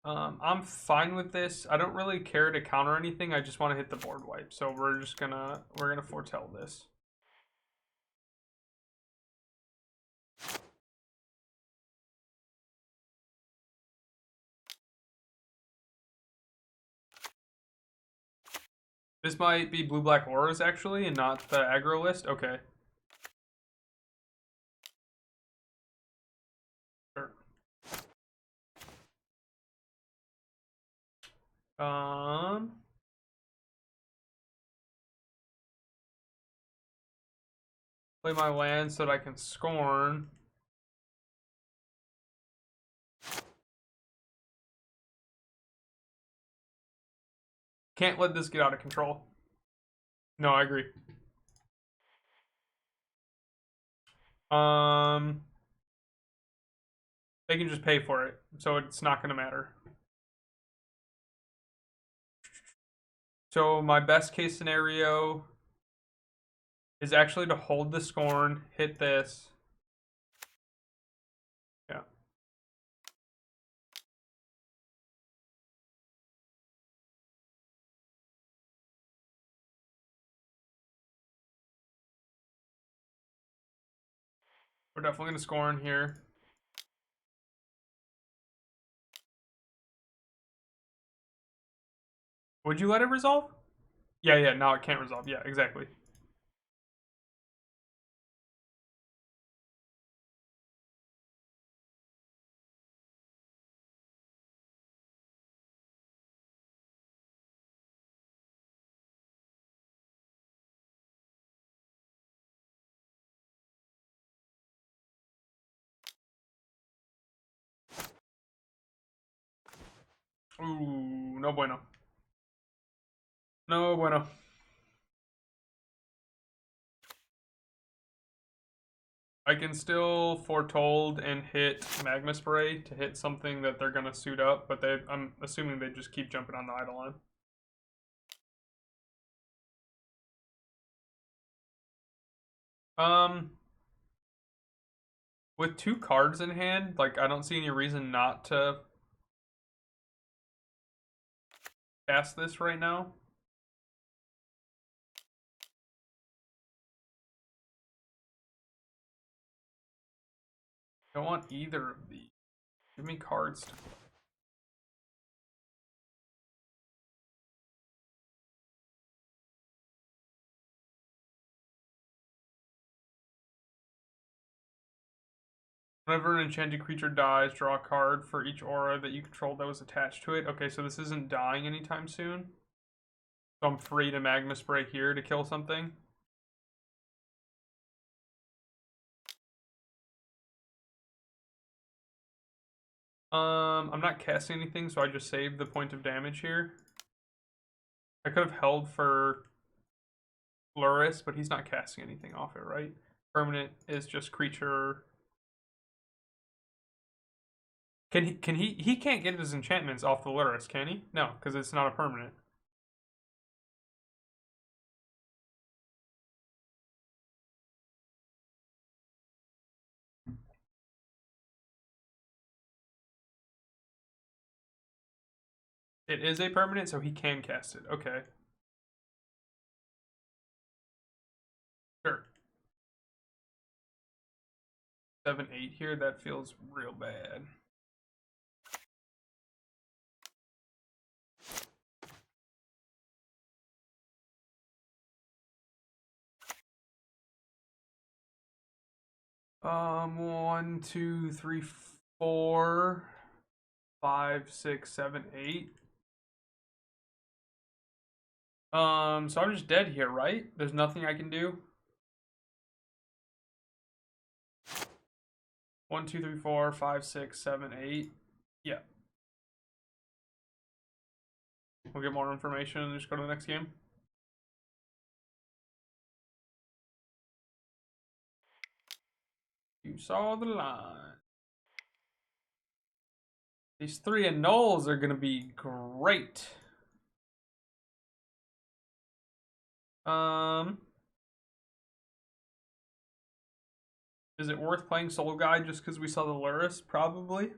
I'm fine with this. I don't really care to counter anything. I just want to hit the board wipe. So we're gonna foretell this. This might be blue black auras actually, and not the aggro list. Okay. Sure. Um. Play my land so that I can scorn. Can't let this get out of control. No, I agree. They can just pay for it, so it's not going to matter. So my best case scenario is actually to hold the scorn, hit this. Yeah. We're definitely going to scorn here. Would you let it resolve? Yeah, no, it can't resolve. Yeah, exactly. Ooh, no bueno. No bueno. I can still foretold and hit Magma Spray to hit something that they're gonna suit up, but I'm assuming they just keep jumping on the idle line. With 2 cards in hand, like I don't see any reason not to cast this right now. I don't want either of these. Give me cards to play. Whenever an enchanted creature dies, draw a card for each aura that you control that was attached to it. Okay, so this isn't dying anytime soon. So I'm free to Magma Spray here to kill something. I'm not casting anything, so I just saved the point of damage here. I could have held for Luris, but he's not casting anything off it, right? Permanent is just creature. He can't get his enchantments off the Luris, can he? No, because it's not a permanent. It is a permanent, so he can cast it. Okay. Sure. 7/8 here, that feels real bad. One, two, three, 4, 5, 6, 7, 8. So I'm just dead here, right? There's nothing I can do. 1, 2, 3, 4, 5, 6, 7, 8. Yeah. We'll get more information and just go to the next game. You saw the line. These 3 annuls are going to be great. Is it worth playing Soul Guide just because we saw the Luris? Probably.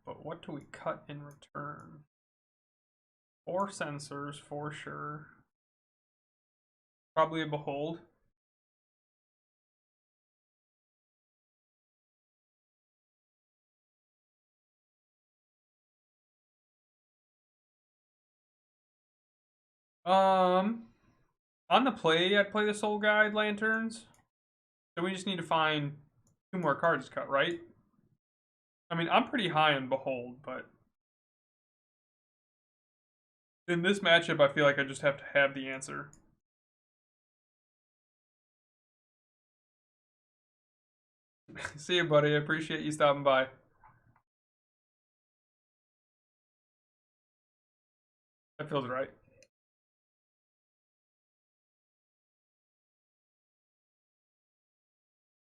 But what do we cut in return? 4 sensors for sure. Probably a Behold. On the play, I'd play the Soul Guide Lanterns. So we just need to find 2 more cards to cut, right? I mean, I'm pretty high on Behold, but in this matchup, I feel like I just have to have the answer. See you, buddy. I appreciate you stopping by. That feels right.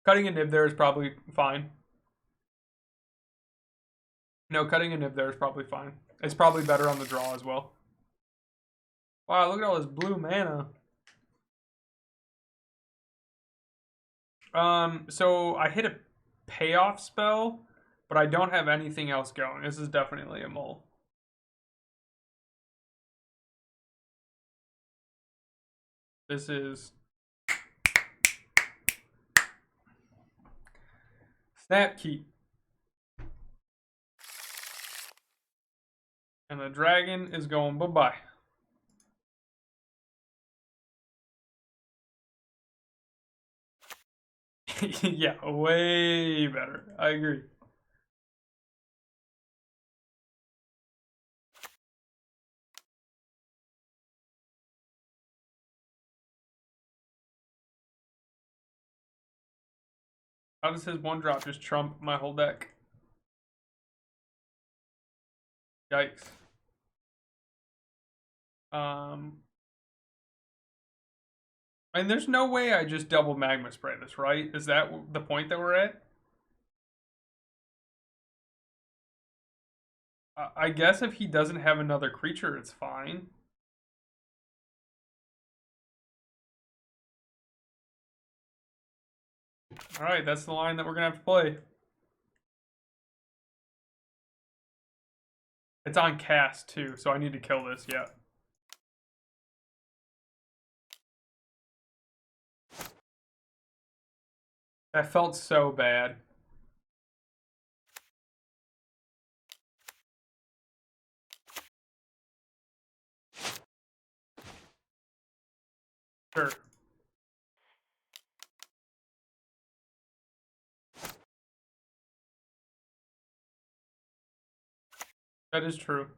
Cutting a nib there is probably fine. No, cutting a nib there is probably fine. It's probably better on the draw as well. Wow, look at all this blue mana. So I hit a payoff spell, but I don't have anything else going. This is definitely a mole. This is Snapkeep. And the dragon is going bye-bye. Yeah, way better. I agree. How does his one drop just trump my whole deck? Yikes. And there's no way I just double magma spray this, right? Is that the point that we're at? I guess if he doesn't have another creature, it's fine. Alright, that's the line that we're gonna have to play. It's on cast too, so I need to kill this, yeah. That felt so bad. Sure. That is true.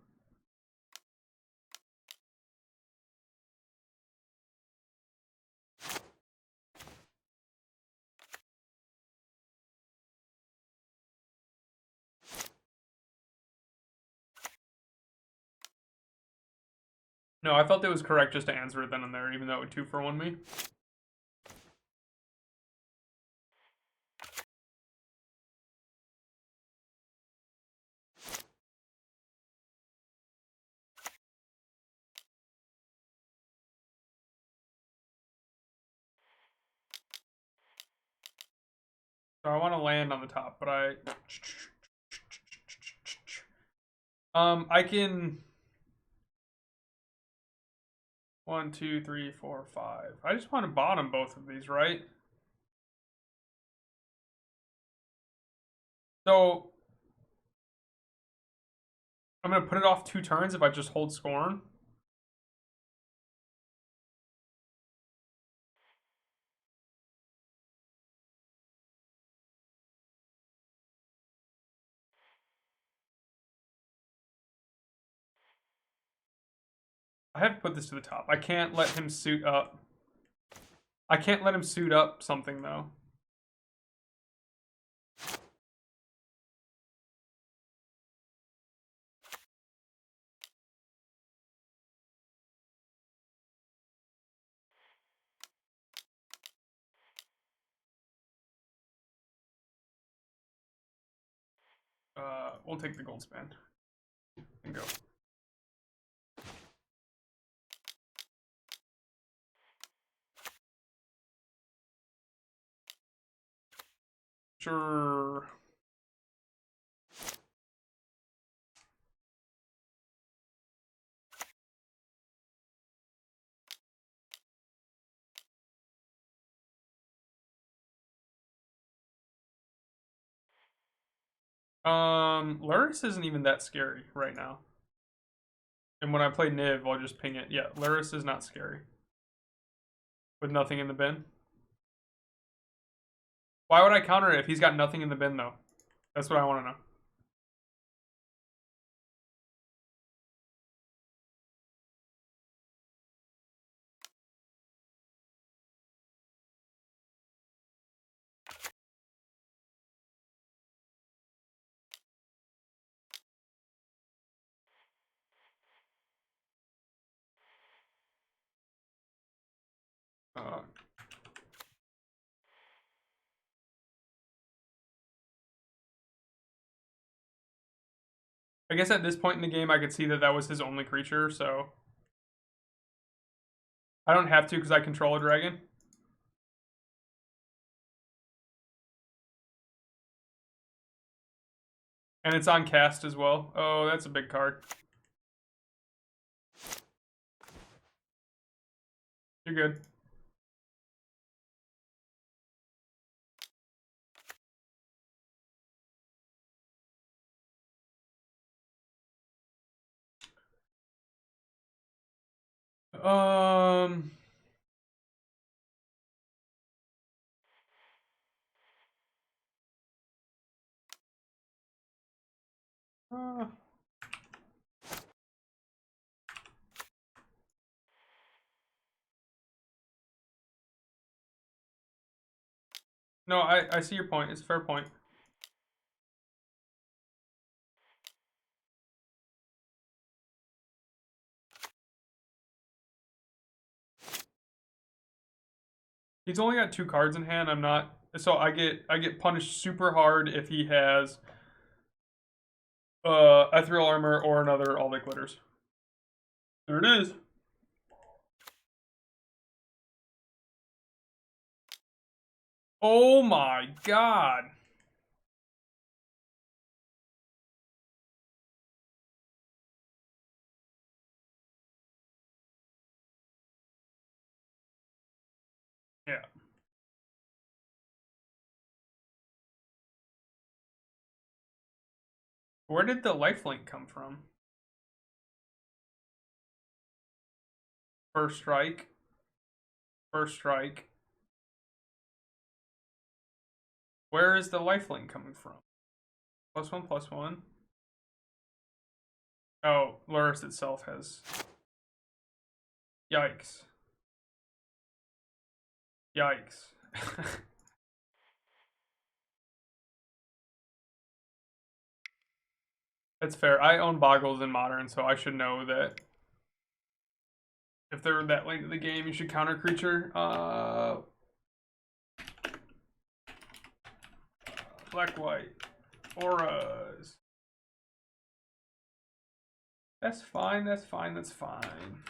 No, I felt it was correct just to answer it then and there, even though it would 2-for-1 me. So I want to land on the top, but I can 1, 2, 3, 4, 5. I just want to bottom both of these, right? So I'm gonna put it off 2 turns if I just hold Scorn. I have to put this to the top. I can't let him suit up. I can't let him suit up something though. We'll take the gold span and go. Sure. Luris isn't even that scary right now. And when I play Niv, I'll just ping it. Yeah, Luris is not scary. With nothing in the bin. Why would I counter it if he's got nothing in the bin, though? That's what I want to know. I guess at this point in the game, I could see that that was his only creature, so I don't have to because I control a dragon. And it's on cast as well. Oh, that's a big card. You're good. Um... Uh, no, I see your point. It's a fair point. He's only got 2 cards in hand. I'm not, so I get punished super hard if he has Ethereal Armor or another All That Glitters. There it is. Oh my god. Yeah. Where did the lifelink come from? First strike. First strike. Where is the lifelink coming from? +1/+1. Oh, Luris itself has. Yikes. Yikes. That's fair. I own Boggles in Modern, so I should know that if they're that late in the game, you should counter creature. Black, white. Auras. That's fine, that's fine, that's fine.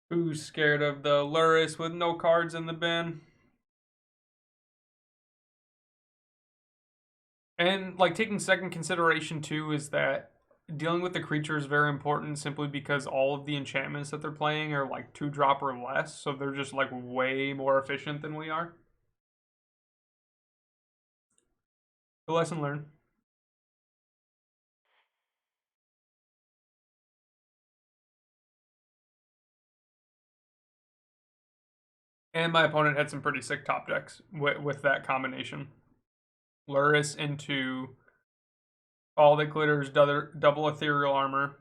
Who's scared of the Luris with no cards in the bin? And like taking second consideration too is that dealing with the creature is very important simply because all of the enchantments that they're playing are like 2-drop or less, so they're just like way more efficient than we are. The lesson learned. And my opponent had some pretty sick top decks with that combination. Luris into All That Glitters, double Ethereal Armor.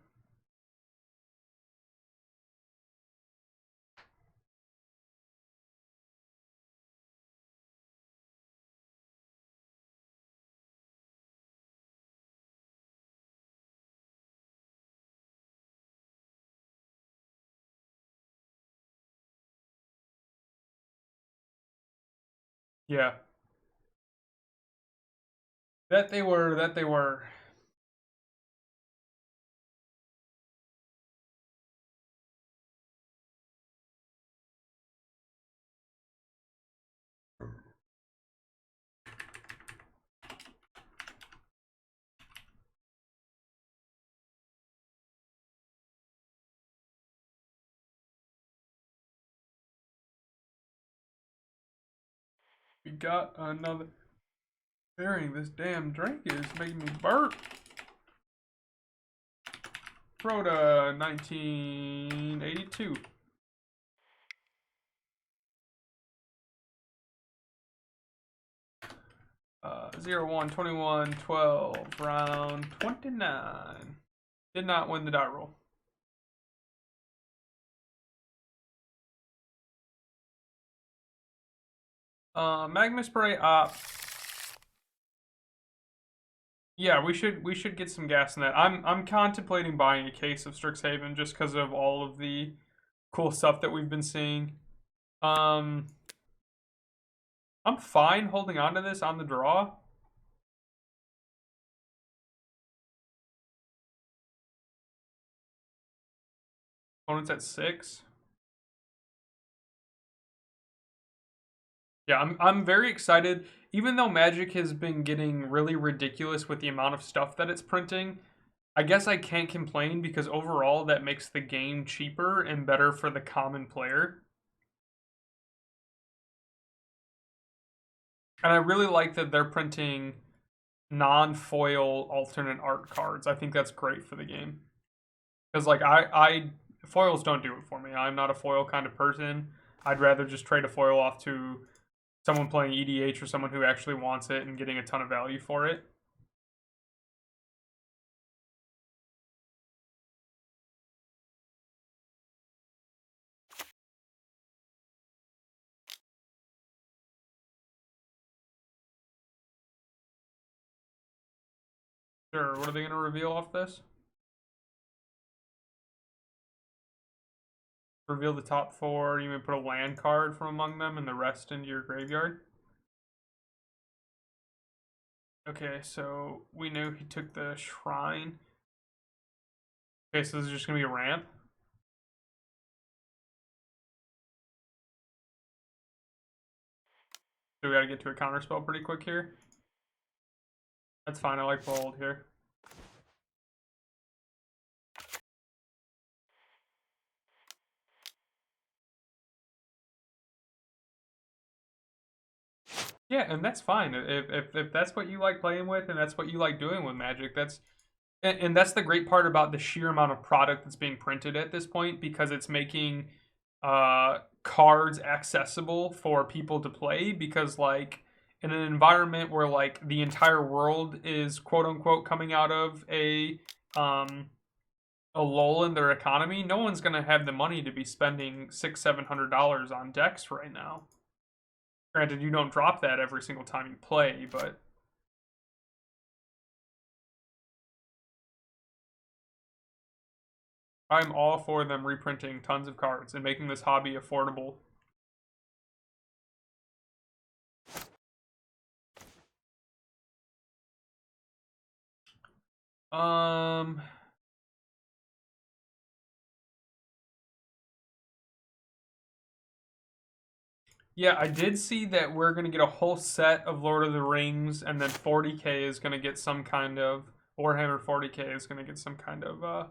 Yeah. That they were, that they were. We got another. Bearing this damn drink is making me burp. Rhoda 1982. 01, 21, 12, round 29. Did not win the die roll. Magma Spray up. Yeah, we should get some gas in that. I'm contemplating buying a case of Strixhaven just because of all of the cool stuff that we've been seeing. Um, I'm fine holding on to this on the draw. Opponent's at 6. Yeah, I'm very excited. Even though Magic has been getting really ridiculous with the amount of stuff that it's printing, I guess I can't complain because overall that makes the game cheaper and better for the common player. And I really like that they're printing non-foil alternate art cards. I think that's great for the game. Because like I foils don't do it for me. I'm not a foil kind of person. I'd rather just trade a foil off to someone playing EDH or someone who actually wants it and getting a ton of value for it. Sure, what are they going to reveal off this? Reveal the top 4. You may put a land card from among them and the rest into your graveyard. Okay, so we know he took the shrine. Okay, so this is just going to be a ramp. So we got to get to a counter spell pretty quick here. That's fine, I like bold here. Yeah, and that's fine. If that's what you like playing with and that's what you like doing with Magic, and that's the great part about the sheer amount of product that's being printed at this point because it's making cards accessible for people to play because like in an environment where like the entire world is quote unquote coming out of a lull in their economy, no one's gonna have the money to be spending $600-700 on decks right now. Granted, you don't drop that every single time you play, but I'm all for them reprinting tons of cards and making this hobby affordable. Um, yeah, I did see that we're gonna get a whole set of Lord of the Rings, and then 40K is gonna get some kind of Warhammer 40K is gonna get some kind of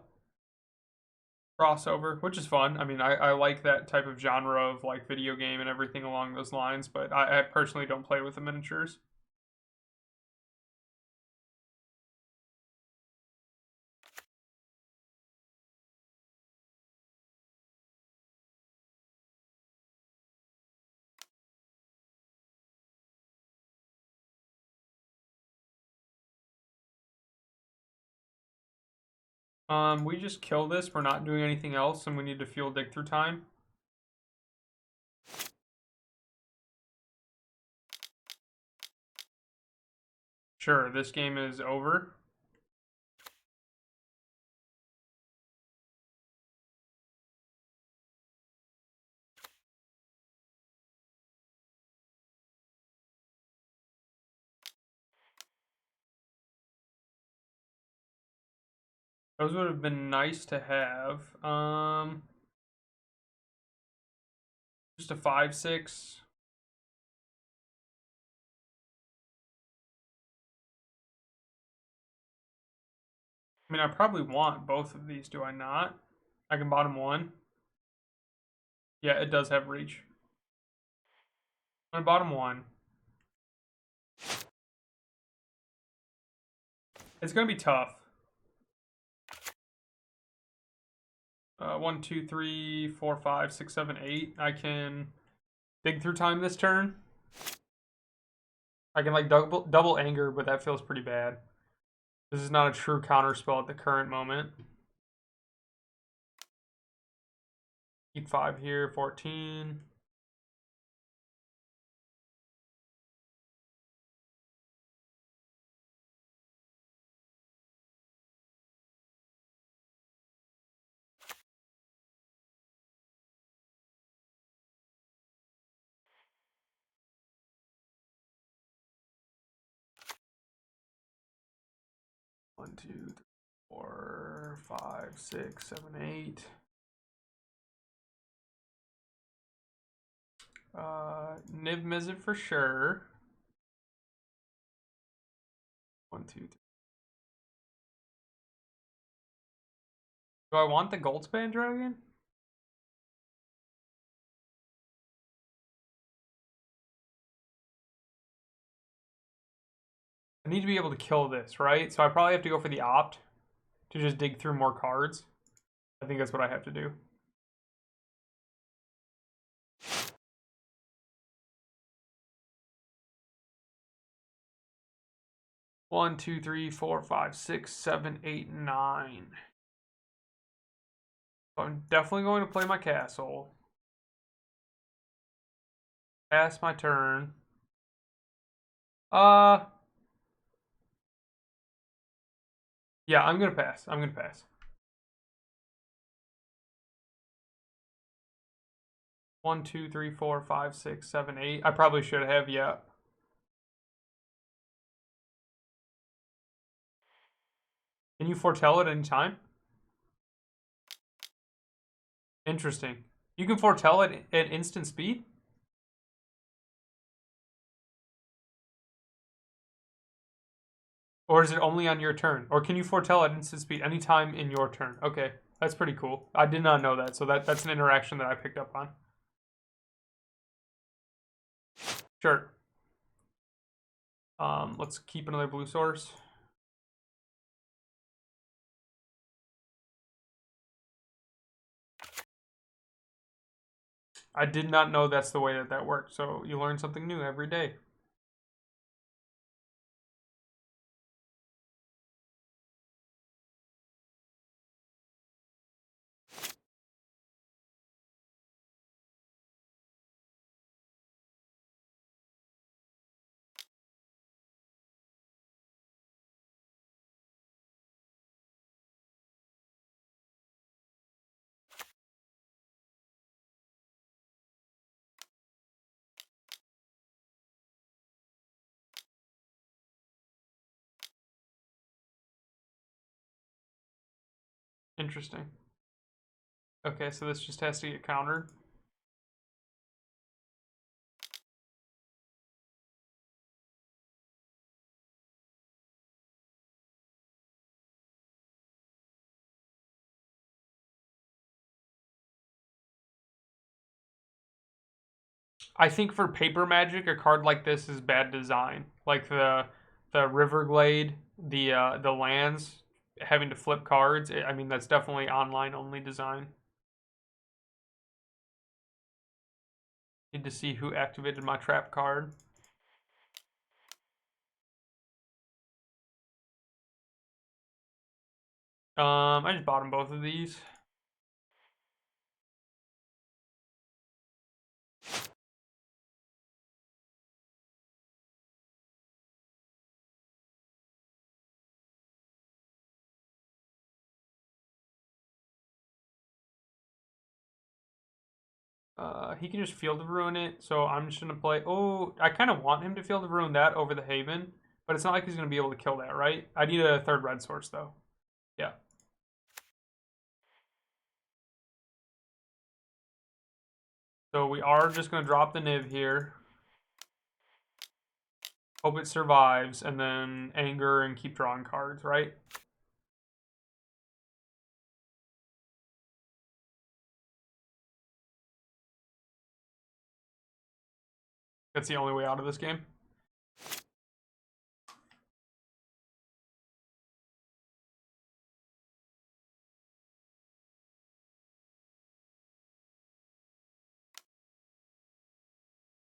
crossover, which is fun. I mean, I like that type of genre of like video game and everything along those lines, but I personally don't play with the miniatures. We just kill this. We're not doing anything else, and we need to fuel dig through time. Sure, this game is over. Those would have been nice to have. Just a 5/6. I mean, I probably want both of these, do I not? I can bottom one. Yeah, it does have reach. I'm gonna bottom one. It's gonna be tough. 1, 2, 3, 4, 5, 6, 7, 8. I can dig through time this turn. I can like double anger, but that feels pretty bad. This is not a true counter spell at the current moment. Keep 5 here, 14. 1, 2, 3, 4, 5, 6, 7, 8. Niv Mizzet for sure. 1, 2, 3. Do I want the Goldspan Dragon? I need to be able to kill this, right? So I probably have to go for the opt to just dig through more cards. I think that's what I have to do. One, two, three, four, five, six, 7, 8, 9. So I'm definitely going to play my castle. Pass my turn. Yeah, I'm gonna pass. I'm gonna pass. 1, 2, 3, 4, 5, 6, 7, 8. I probably should have, yeah. Can you foretell at any time? Interesting. You can foretell at instant speed? Or is it only on your turn? Or can you foretell at instant speed anytime in your turn? Okay, that's pretty cool. I did not know that, so that's an interaction that I picked up on. Sure. Let's keep another blue source. I did not know that's the way that worked, so you learn something new every day. Interesting. Okay, so this just has to get countered. I think for paper magic, a card like this is bad design. Like the Riverglade, the lands, having to flip cards. I mean, that's definitely online only design. Need to see who activated my trap card. I just bought them both of these. He can just Field of Ruin it, so I'm just gonna play. Oh, I kind of want him to Field of Ruin that over the Haven, but it's not like he's gonna be able to kill that, right? I need a third red source though. Yeah. So we are just gonna drop the Niv here. Hope it survives, and then anger and keep drawing cards, right? That's the only way out of this game.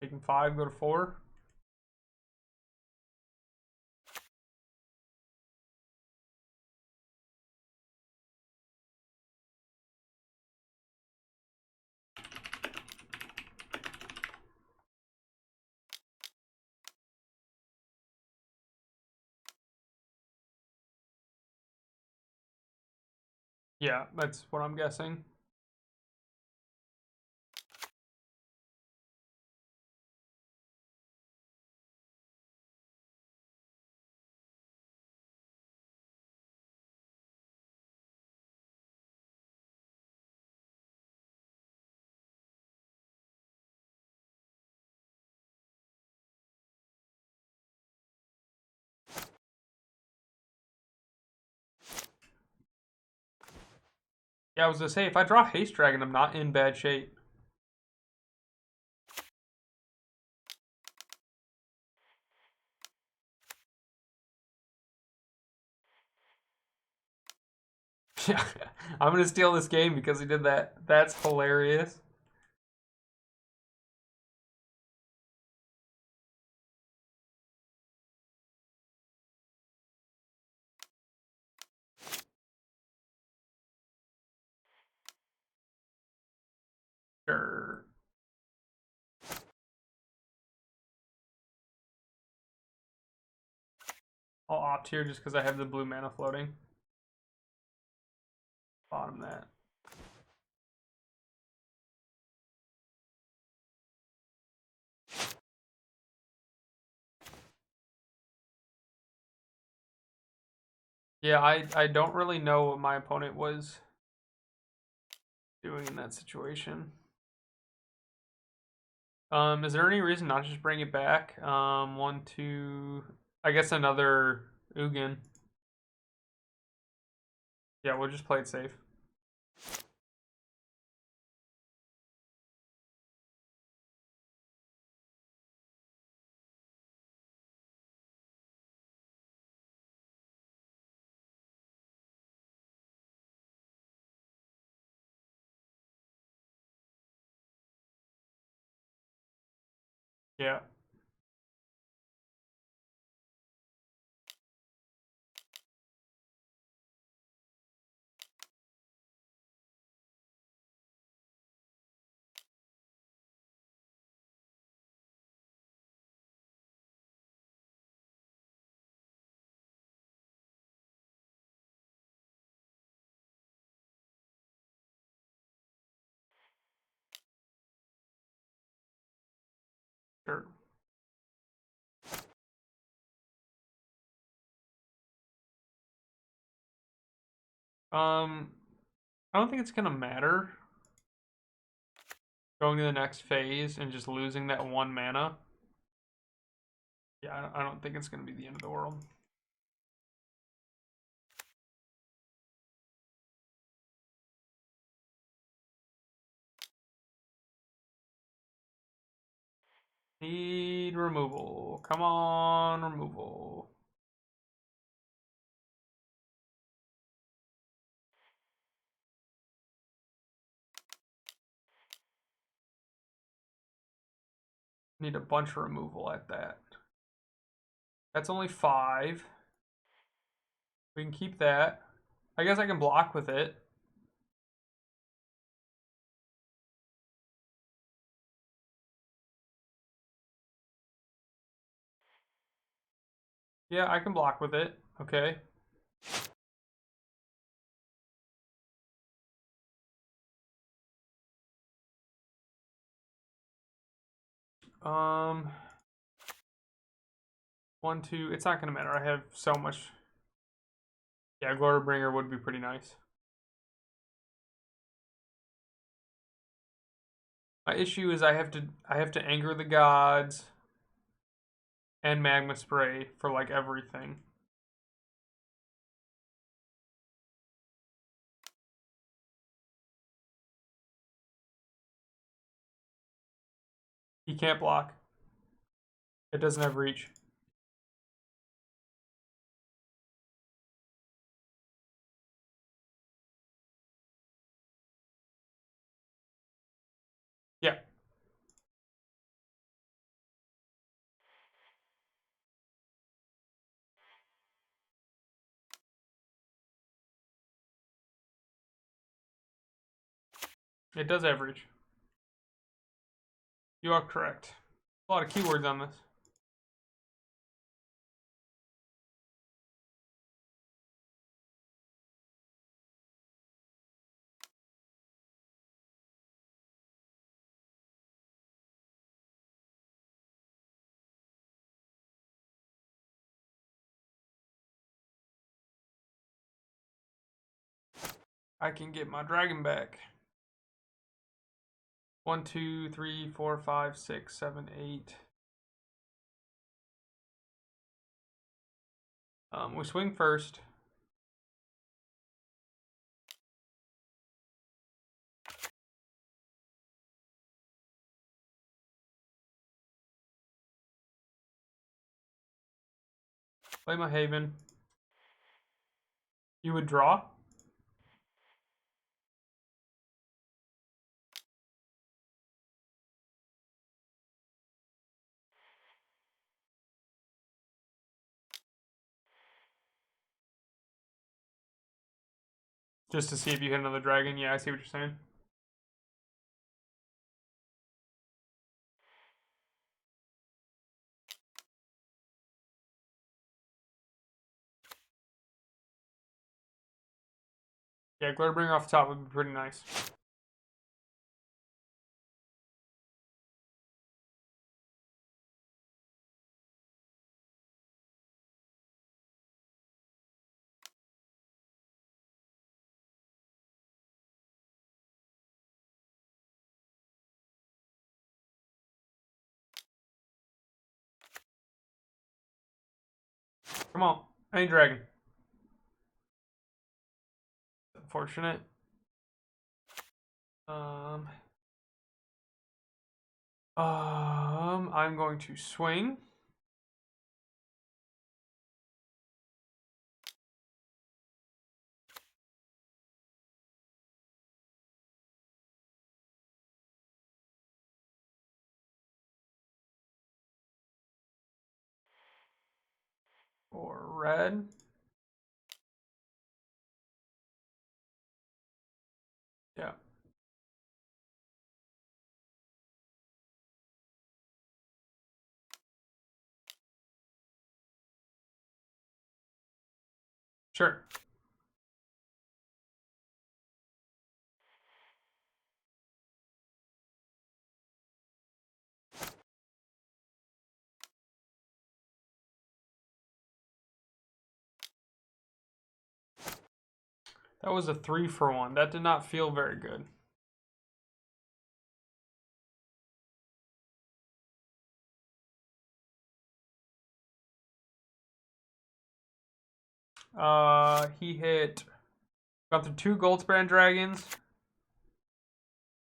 Taking 5, go to 4. Yeah, that's what I'm guessing. Yeah, I was gonna say, if I draw Haste Dragon, I'm not in bad shape. Yeah, I'm gonna steal this game because he did that. That's hilarious. Sure. I'll opt here just because I have the blue mana floating. Bottom that. Yeah, I don't really know what my opponent was doing in that situation. Is there any reason not to just bring it back? One, two, I guess another Ugin. Yeah, we'll just play it safe. Yeah. Sure. Um, I don't think it's gonna matter going to the next phase and just losing that one mana. Yeah, I don't think it's gonna be the end of the world. Need removal. Come on, removal. Need a bunch of removal at that. That's only 5. We can keep that. I guess I can block with it. Yeah, I can block with it. Okay. Um, 1, 2. It's not gonna matter. I have so much. Yeah, Glorybringer would be pretty nice. My issue is I have to anger the gods and magma spray for like everything. He can't block. It doesn't have reach. Yeah, it does have reach. You are correct. A lot of keywords on this. I can get my dragon back. 1, 2, 3, 4, 5, 6, 7, 8. We swing first. Play my Haven. You would draw? Just to see if you hit another dragon? Yeah, I see what you're saying. Yeah, Glurbringer off the top would be pretty nice. Come on, any dragon. Unfortunate. I'm going to swing. For red. Yeah. Sure. That was a 3-for-1. That did not feel very good. He hit. Got the 2 Goldspan dragons.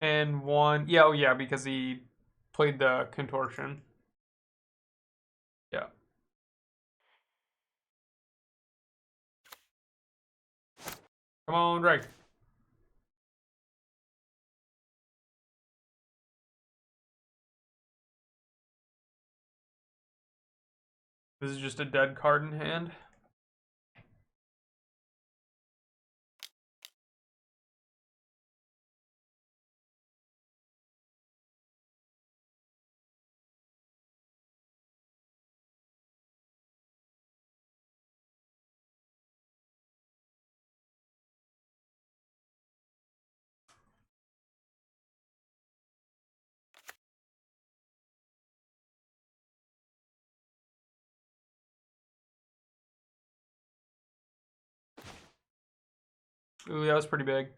And 1. Yeah, oh yeah, because he played the contortion. Yeah. Come on, Drake. This is just a dead card in hand. Ooh, that was pretty big.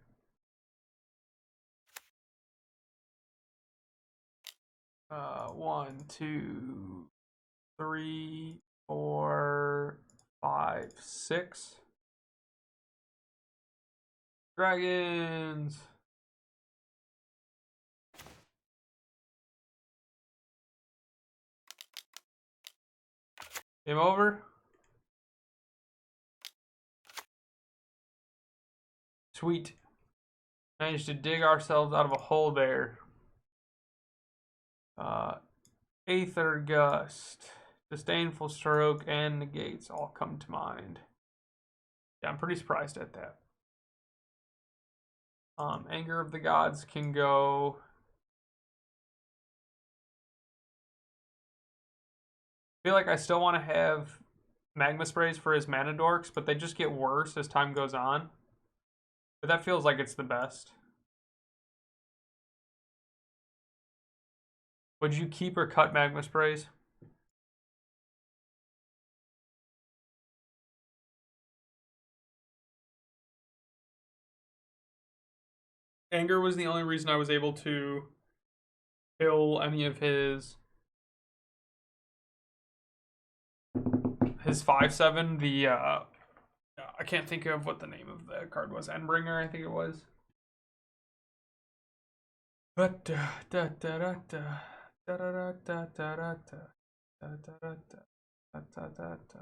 One, 2, 3, 4, 5, 6. Dragons. Game over. Sweet. Managed to dig ourselves out of a hole there. Aether Gust, Disdainful Stroke, and Negates all come to mind. Yeah, I'm pretty surprised at that. Anger of the Gods can go. I feel like I still want to have Magma Sprays for his Mana Dorks, but they just get worse as time goes on. But that feels like it's the best. Would you keep or cut Magma Sprays? Anger was the only reason I was able to kill any of his 5/7. The I can't think of what the name of the card was. Endbringer, I think it was. But da da da da da da da da da da da da da da da da da.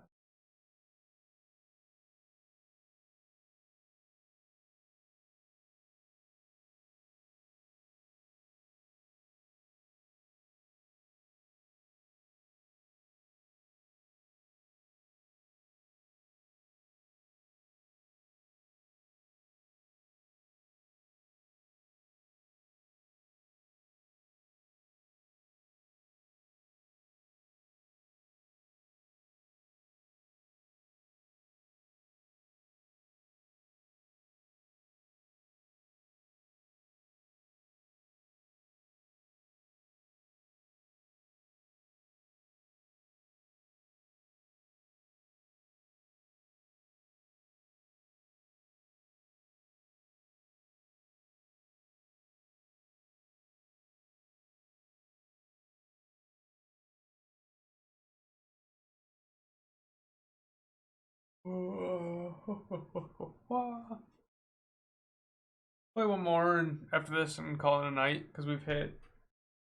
Play one more and after this and call it a night because we've hit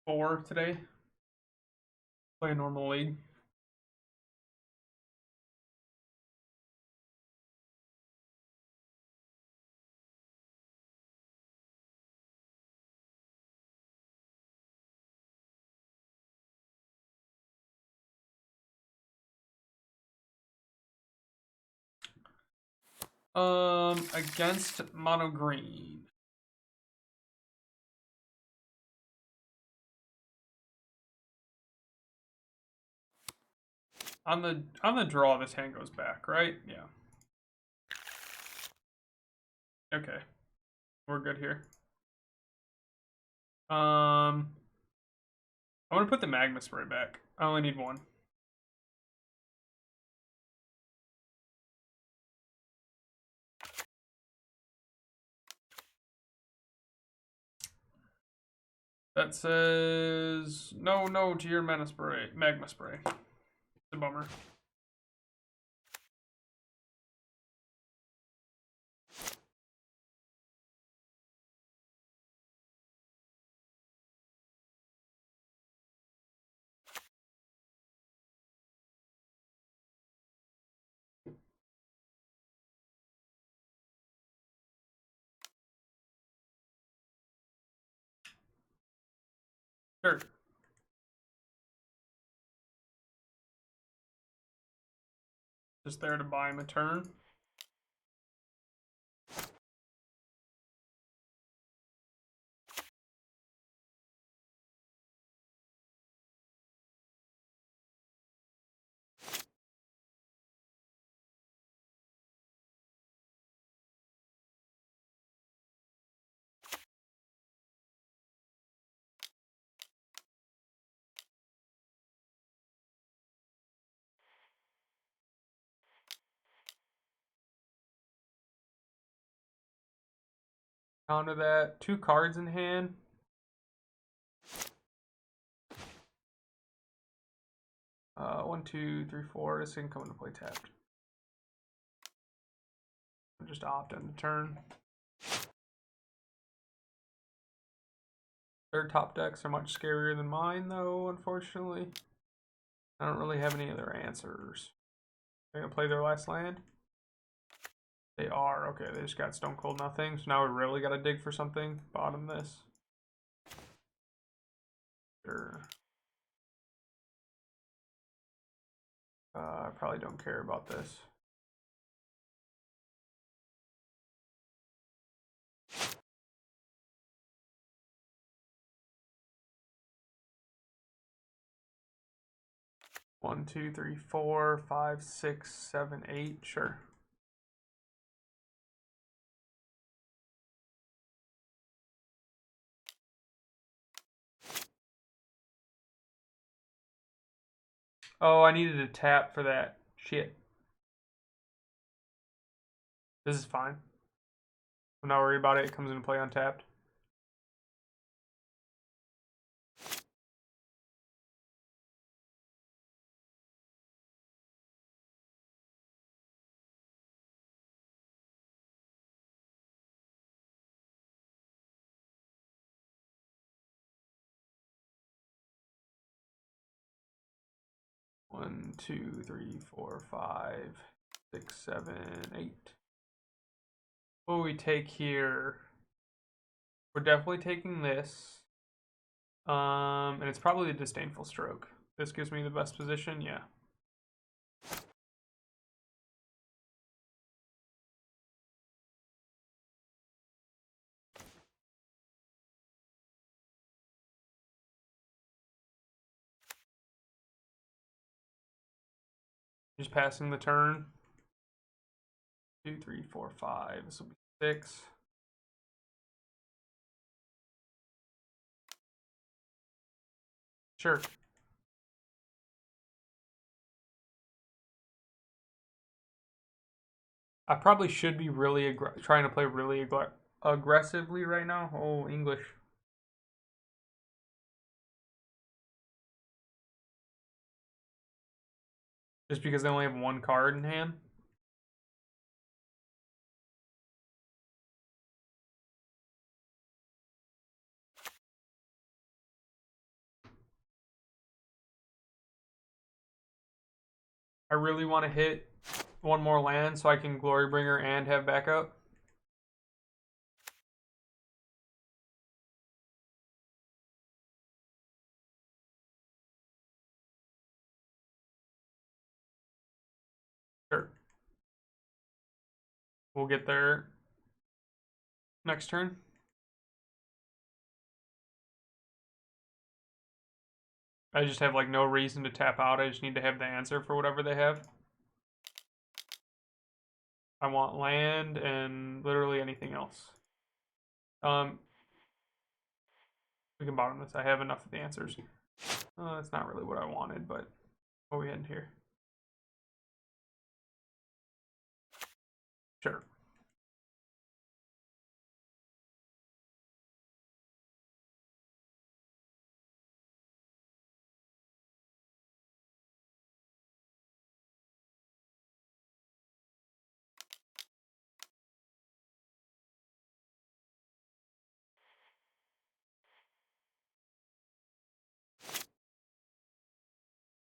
4 today. Play a normal league. Against mono green. On the draw, this hand goes back, right? Yeah. Okay, we're good here. I'm gonna put the magma spray back. I only need one. That says no to your magma spray. It's a bummer. Sure. Just there to buy him a turn. Counter that. 2 cards in hand. One, two, three, four. This can come into play tapped. Just opt in the turn. Their top decks are much scarier than mine, though, unfortunately. I don't really have any other answers. They're gonna play their last land? They are. Okay, they just got Stone Cold nothing. So now we really gotta dig for something. Bottom this. Sure. I probably don't care about this. One, two, three, four, five, six, seven, eight. Sure. Oh, I needed a tap for that. Shit. This is fine. I'm not worried about it. It comes into play untapped. One, two, three, four, five, six, seven, eight. What do we take here? We're definitely taking this. And it's probably a disdainful stroke. This gives me the best position, yeah. Just passing the turn. 2, 3, 4, 5. This will be 6. Sure. I probably should be really trying to play really aggressively right now. Oh, English. Just because they only have one card in hand. I really want to hit one more land so I can Glorybringer and have backup. Sure. We'll get there next turn. I just have like no reason to tap out. I just need to have the answer for whatever they have. I want land and literally anything else. We can bottom this. I have enough of the answers. That's not really what I wanted, but what are we in here? Sure.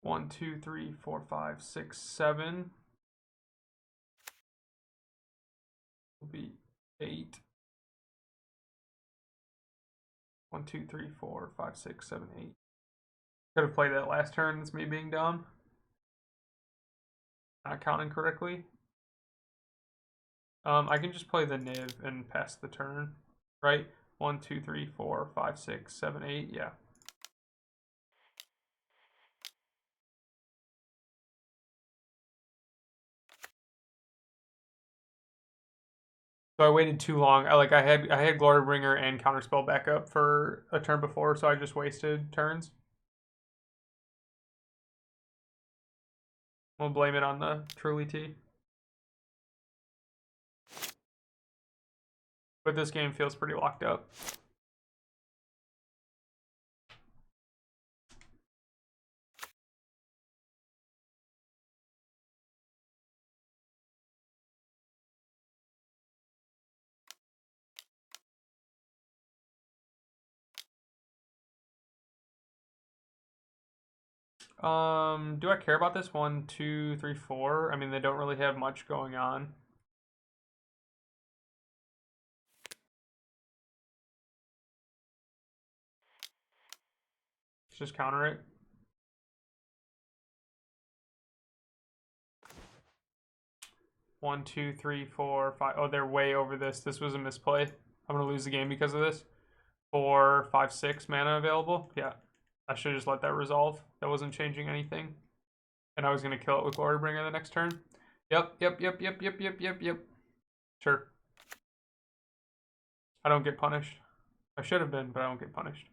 One, two, three, four, five, six, seven. Will be 8. 1, 2, 3, 4, 5, 6, 7, 8. Could have played that last turn. It's me being dumb. Not counting correctly. I can just play the Niv and pass the turn, right? 1, 2, 3, 4, 5, 6, 7, 8. Yeah. So I waited too long. I had Glorybringer and Counterspell backup for a turn before, so I just wasted turns. We'll blame it on the Truly T. But this game feels pretty locked up. Do I care about this? 1, 2, 3, 4. I mean, they don't really have much going on. Let's just counter it. One, two, three, four, five. Oh, they're way over this. This was a misplay. I'm gonna lose the game because of this. 4, 5, 6 mana available. Yeah, I should just let that resolve. That wasn't changing anything. And I was gonna kill it with Glorybringer the next turn. Yep. Sure. I don't get punished. I should have been, but I don't get punished.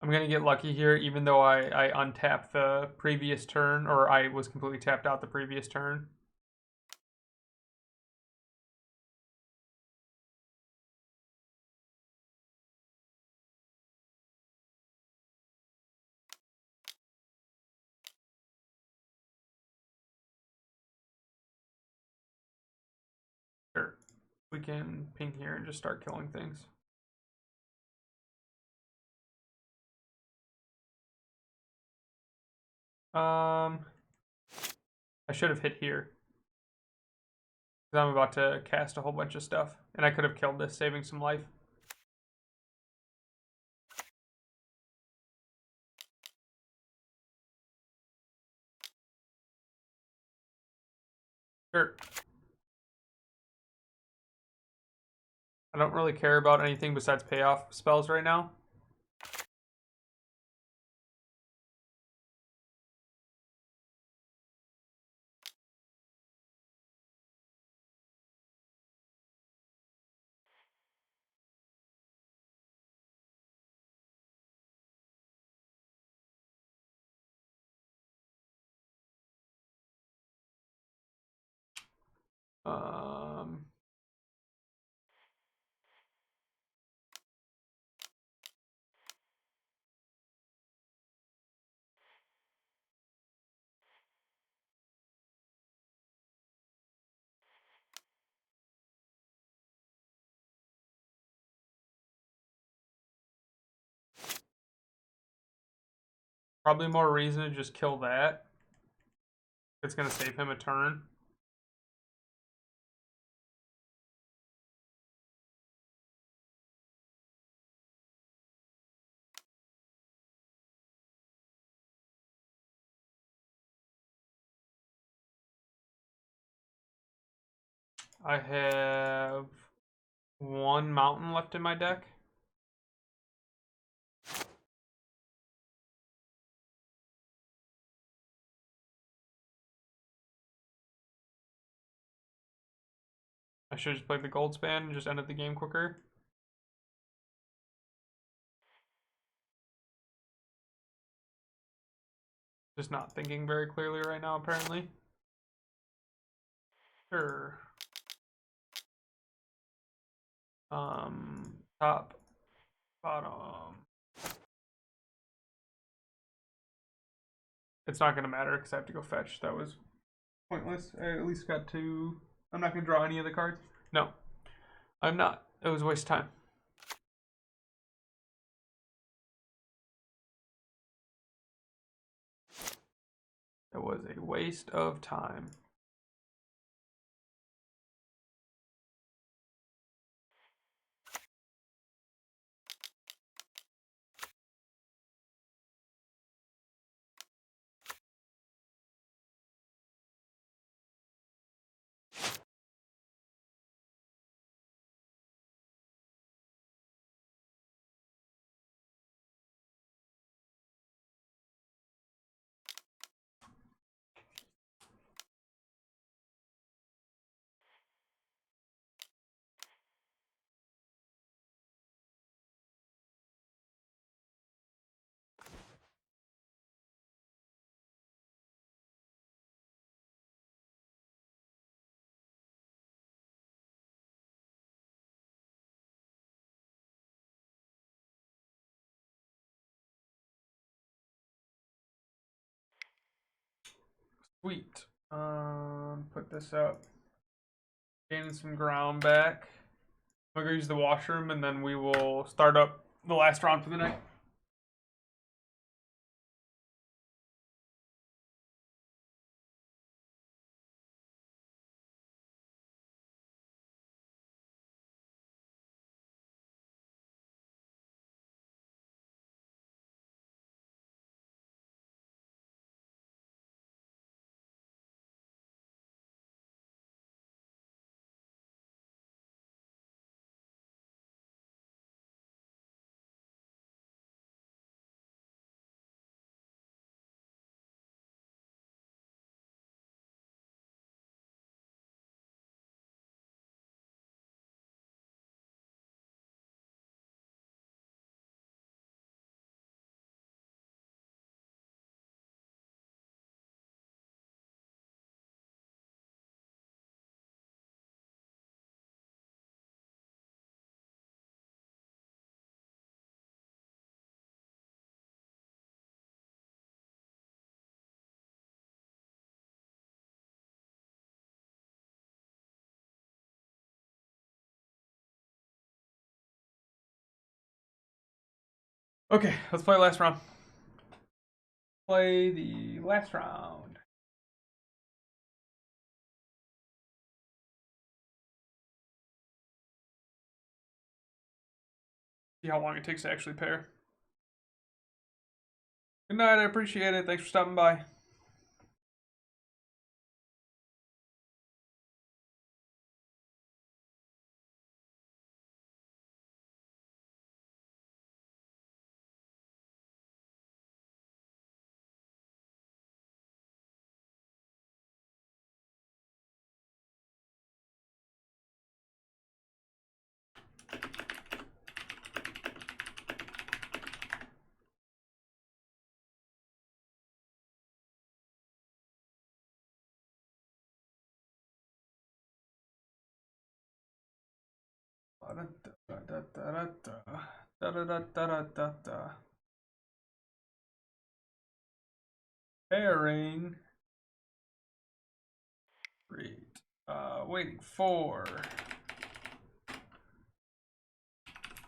I'm gonna get lucky here, even though I untapped the previous turn, or I was completely tapped out the previous turn. Sure. We can ping here and just start killing things. I should have hit here. Because I'm about to cast a whole bunch of stuff. And I could have killed this, saving some life. Sure. I don't really care about anything besides payoff spells right now. Probably more reason to just kill that. It's going to save him a turn. I have one mountain left in my deck. I should have just played the gold span and just ended the game quicker. Just not thinking very clearly right now, apparently. Sure. Top, bottom. It's not going to matter because I have to go fetch. That was pointless. I at least got to... I'm not going to draw any of the cards. No, I'm not. It was a waste of time. It was a waste of time. Sweet. Put this up. Gain some ground back. I'm gonna go use the washroom and then we will start up the last round for the night. Okay, let's play last round. Play the last round. See how long it takes to actually pair. Good night, I appreciate it. Thanks for stopping by. Pairing. Great. Waiting for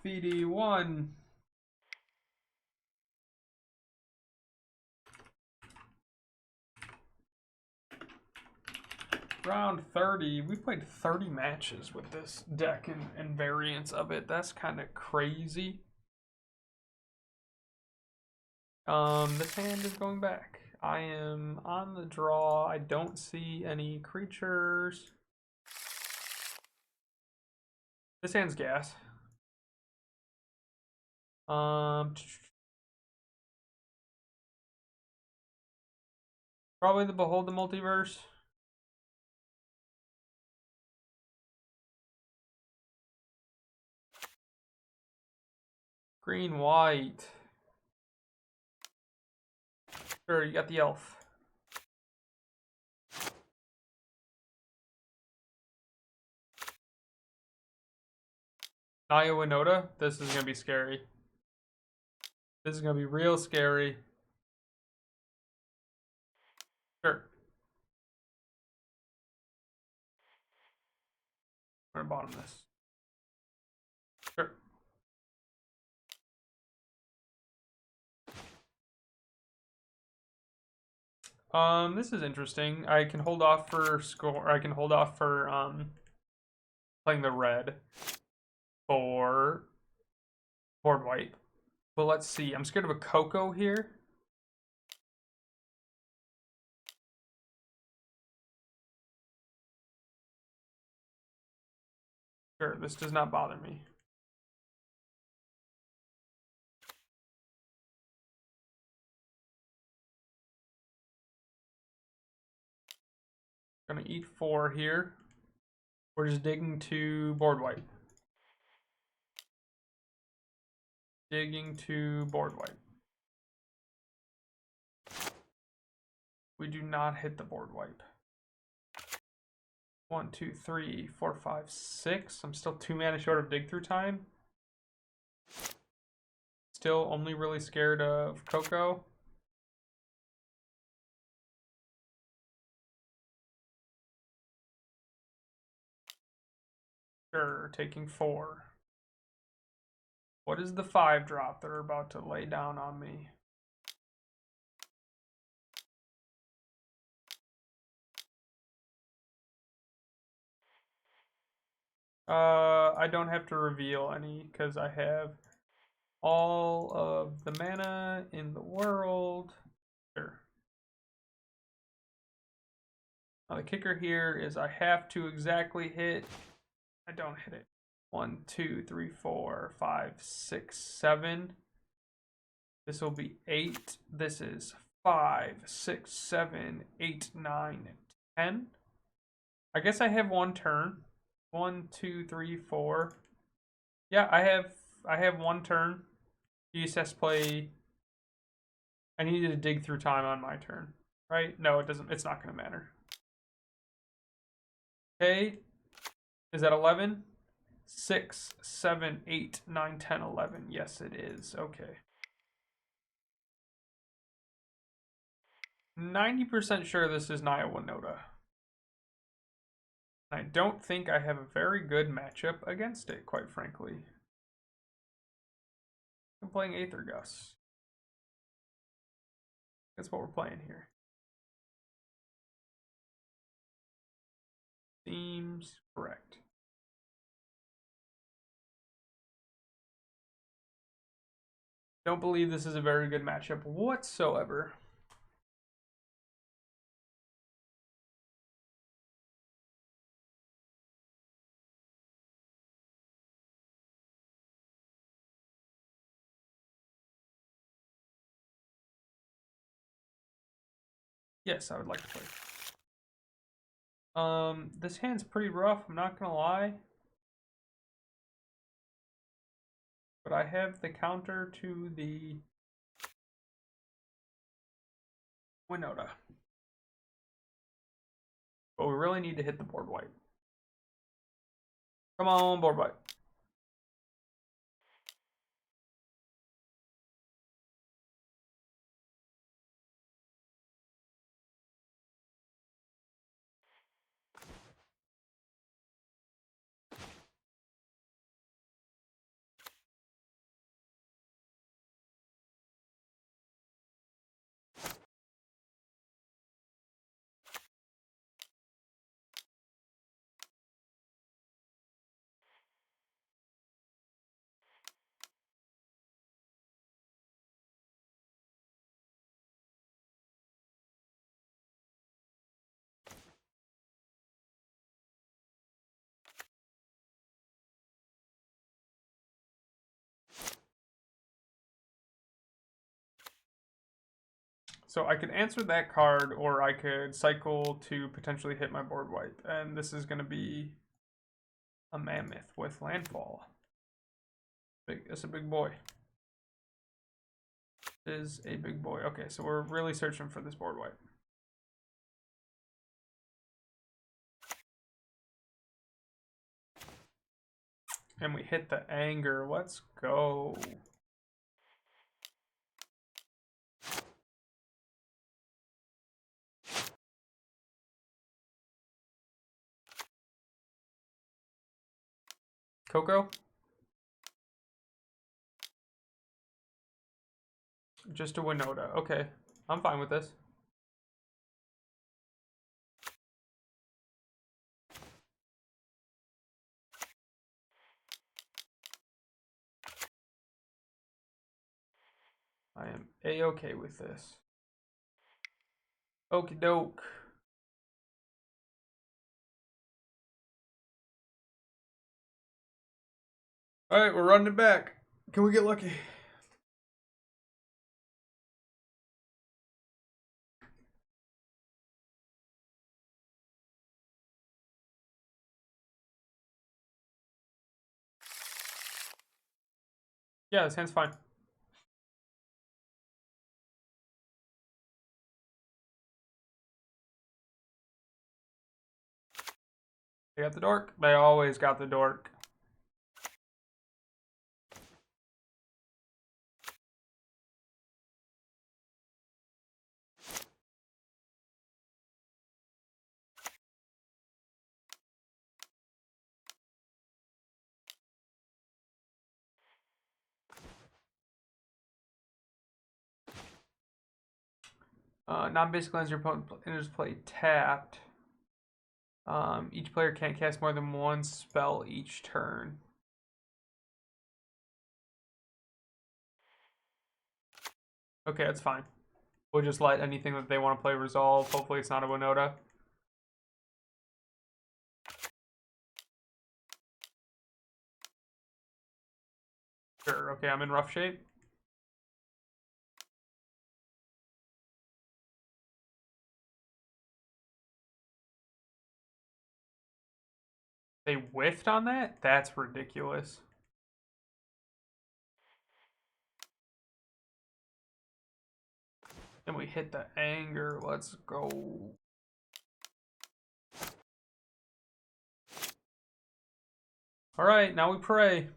VD1. Round 30. We played 30 matches with this deck and variants of it. That's kind of crazy. This hand is going back. I am on the draw. I don't see any creatures. This hand's gas. Probably the Behold the Multiverse. Green, white. Sure, you got the elf. Naya, Winota. This is gonna be scary. This is gonna be real scary. Sure. We're gonna bottom this. Sure. This is interesting. I can hold off for score. I can hold off for playing the red for board wipe. But let's see. I'm scared of a Coco here. Sure, this does not bother me. Gonna eat 4 here. We're just digging to board wipe. Digging to board wipe. We do not hit the board wipe. 1, 2, 3, 4, 5, 6. I'm still 2 mana short of dig through time. Still only really scared of Coco. Sure, taking 4. What is the 5 drop they're about to lay down on me? I don't have to reveal any because I have all of the mana in the world. Sure. Now the kicker here is I have to exactly hit. I don't hit it. 1, 2, 3, 4, 5, 6, 7. This will be 8. This is 5, 6, 7, 8, 9, 10. I guess I have 1 turn. 1, 2, 3, 4. Yeah, I have 1 turn. GSS play. I needed to dig through time on my turn, right? No, it doesn't. It's not going to matter. Okay, is that 11? 6, 7, 8, 9, 10, 11. Yes, it is. Okay. 90% sure this is Naya Winota. I don't think I have a very good matchup against it, quite frankly. I'm playing Aether Gust. That's what we're playing here. Seems correct. Don't believe this is a very good matchup whatsoever. Yes, I would like to play. This hand's pretty rough, I'm not gonna lie. But I have the counter to the Winota. But we really need to hit the board wipe. Come on, board wipe. So I could answer that card, or I could cycle to potentially hit my board wipe. And this is going to be a Mammoth with Landfall. It's a big boy. It is a big boy. Okay, so we're really searching for this board wipe. And we hit the anger. Let's go. Coco? Just a Winota. Okay, I'm fine with this. I am a-okay with this. Okie doke. Alright, we're running it back. Can we get lucky? Yeah, this hand's fine. They got the dork. They always got the dork. Non-basic lands your opponent enters play tapped. Each player can't cast more than one spell each turn. Okay, that's fine. We'll just let anything that they want to play resolve. Hopefully it's not a Winota. Sure, okay, I'm in rough shape. They whiffed on that? That's ridiculous. And we hit the anger. Let's go. Alright, now we pray.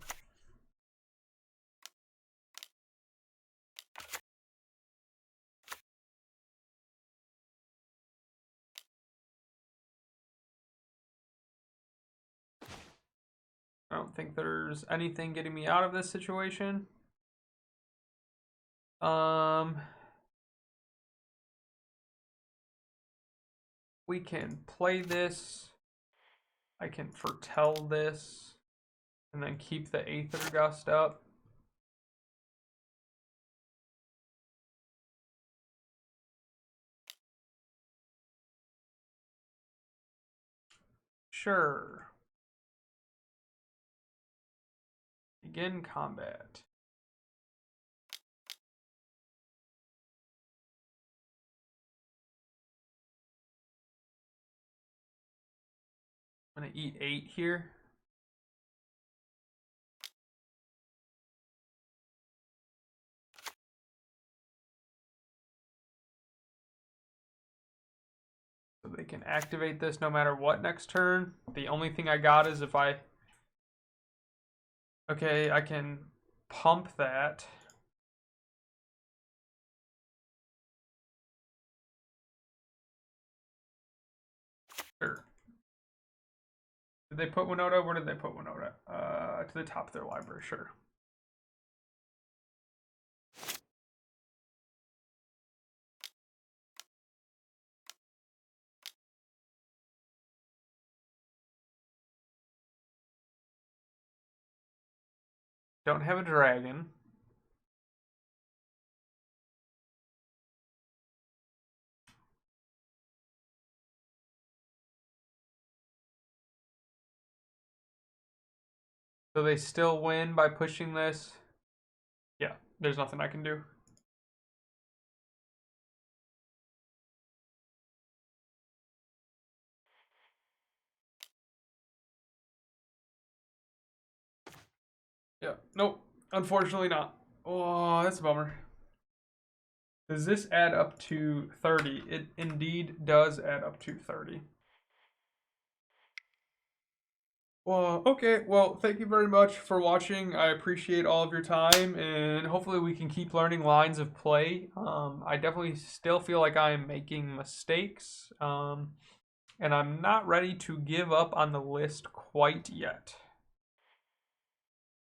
I don't think there's anything getting me out of this situation. We can play this. I can foretell this. And then keep the Aether Gust up. Sure. Begin combat. I'm gonna eat 8 here. So they can activate this no matter what next turn. The only thing I got is if I... Okay, I can pump that. Sure. Did they put Winota? Where did they put Winota? To the top of their library, sure. Don't have a dragon. So they still win by pushing this. Yeah, there's nothing I can do. Yeah. Nope. Unfortunately not. Oh, that's a bummer. Does this add up to 30? It indeed does add up to 30. Well, okay. Well, thank you very much for watching. I appreciate all of your time, and hopefully we can keep learning lines of play. I definitely still feel like I am making mistakes, and I'm not ready to give up on the list quite yet.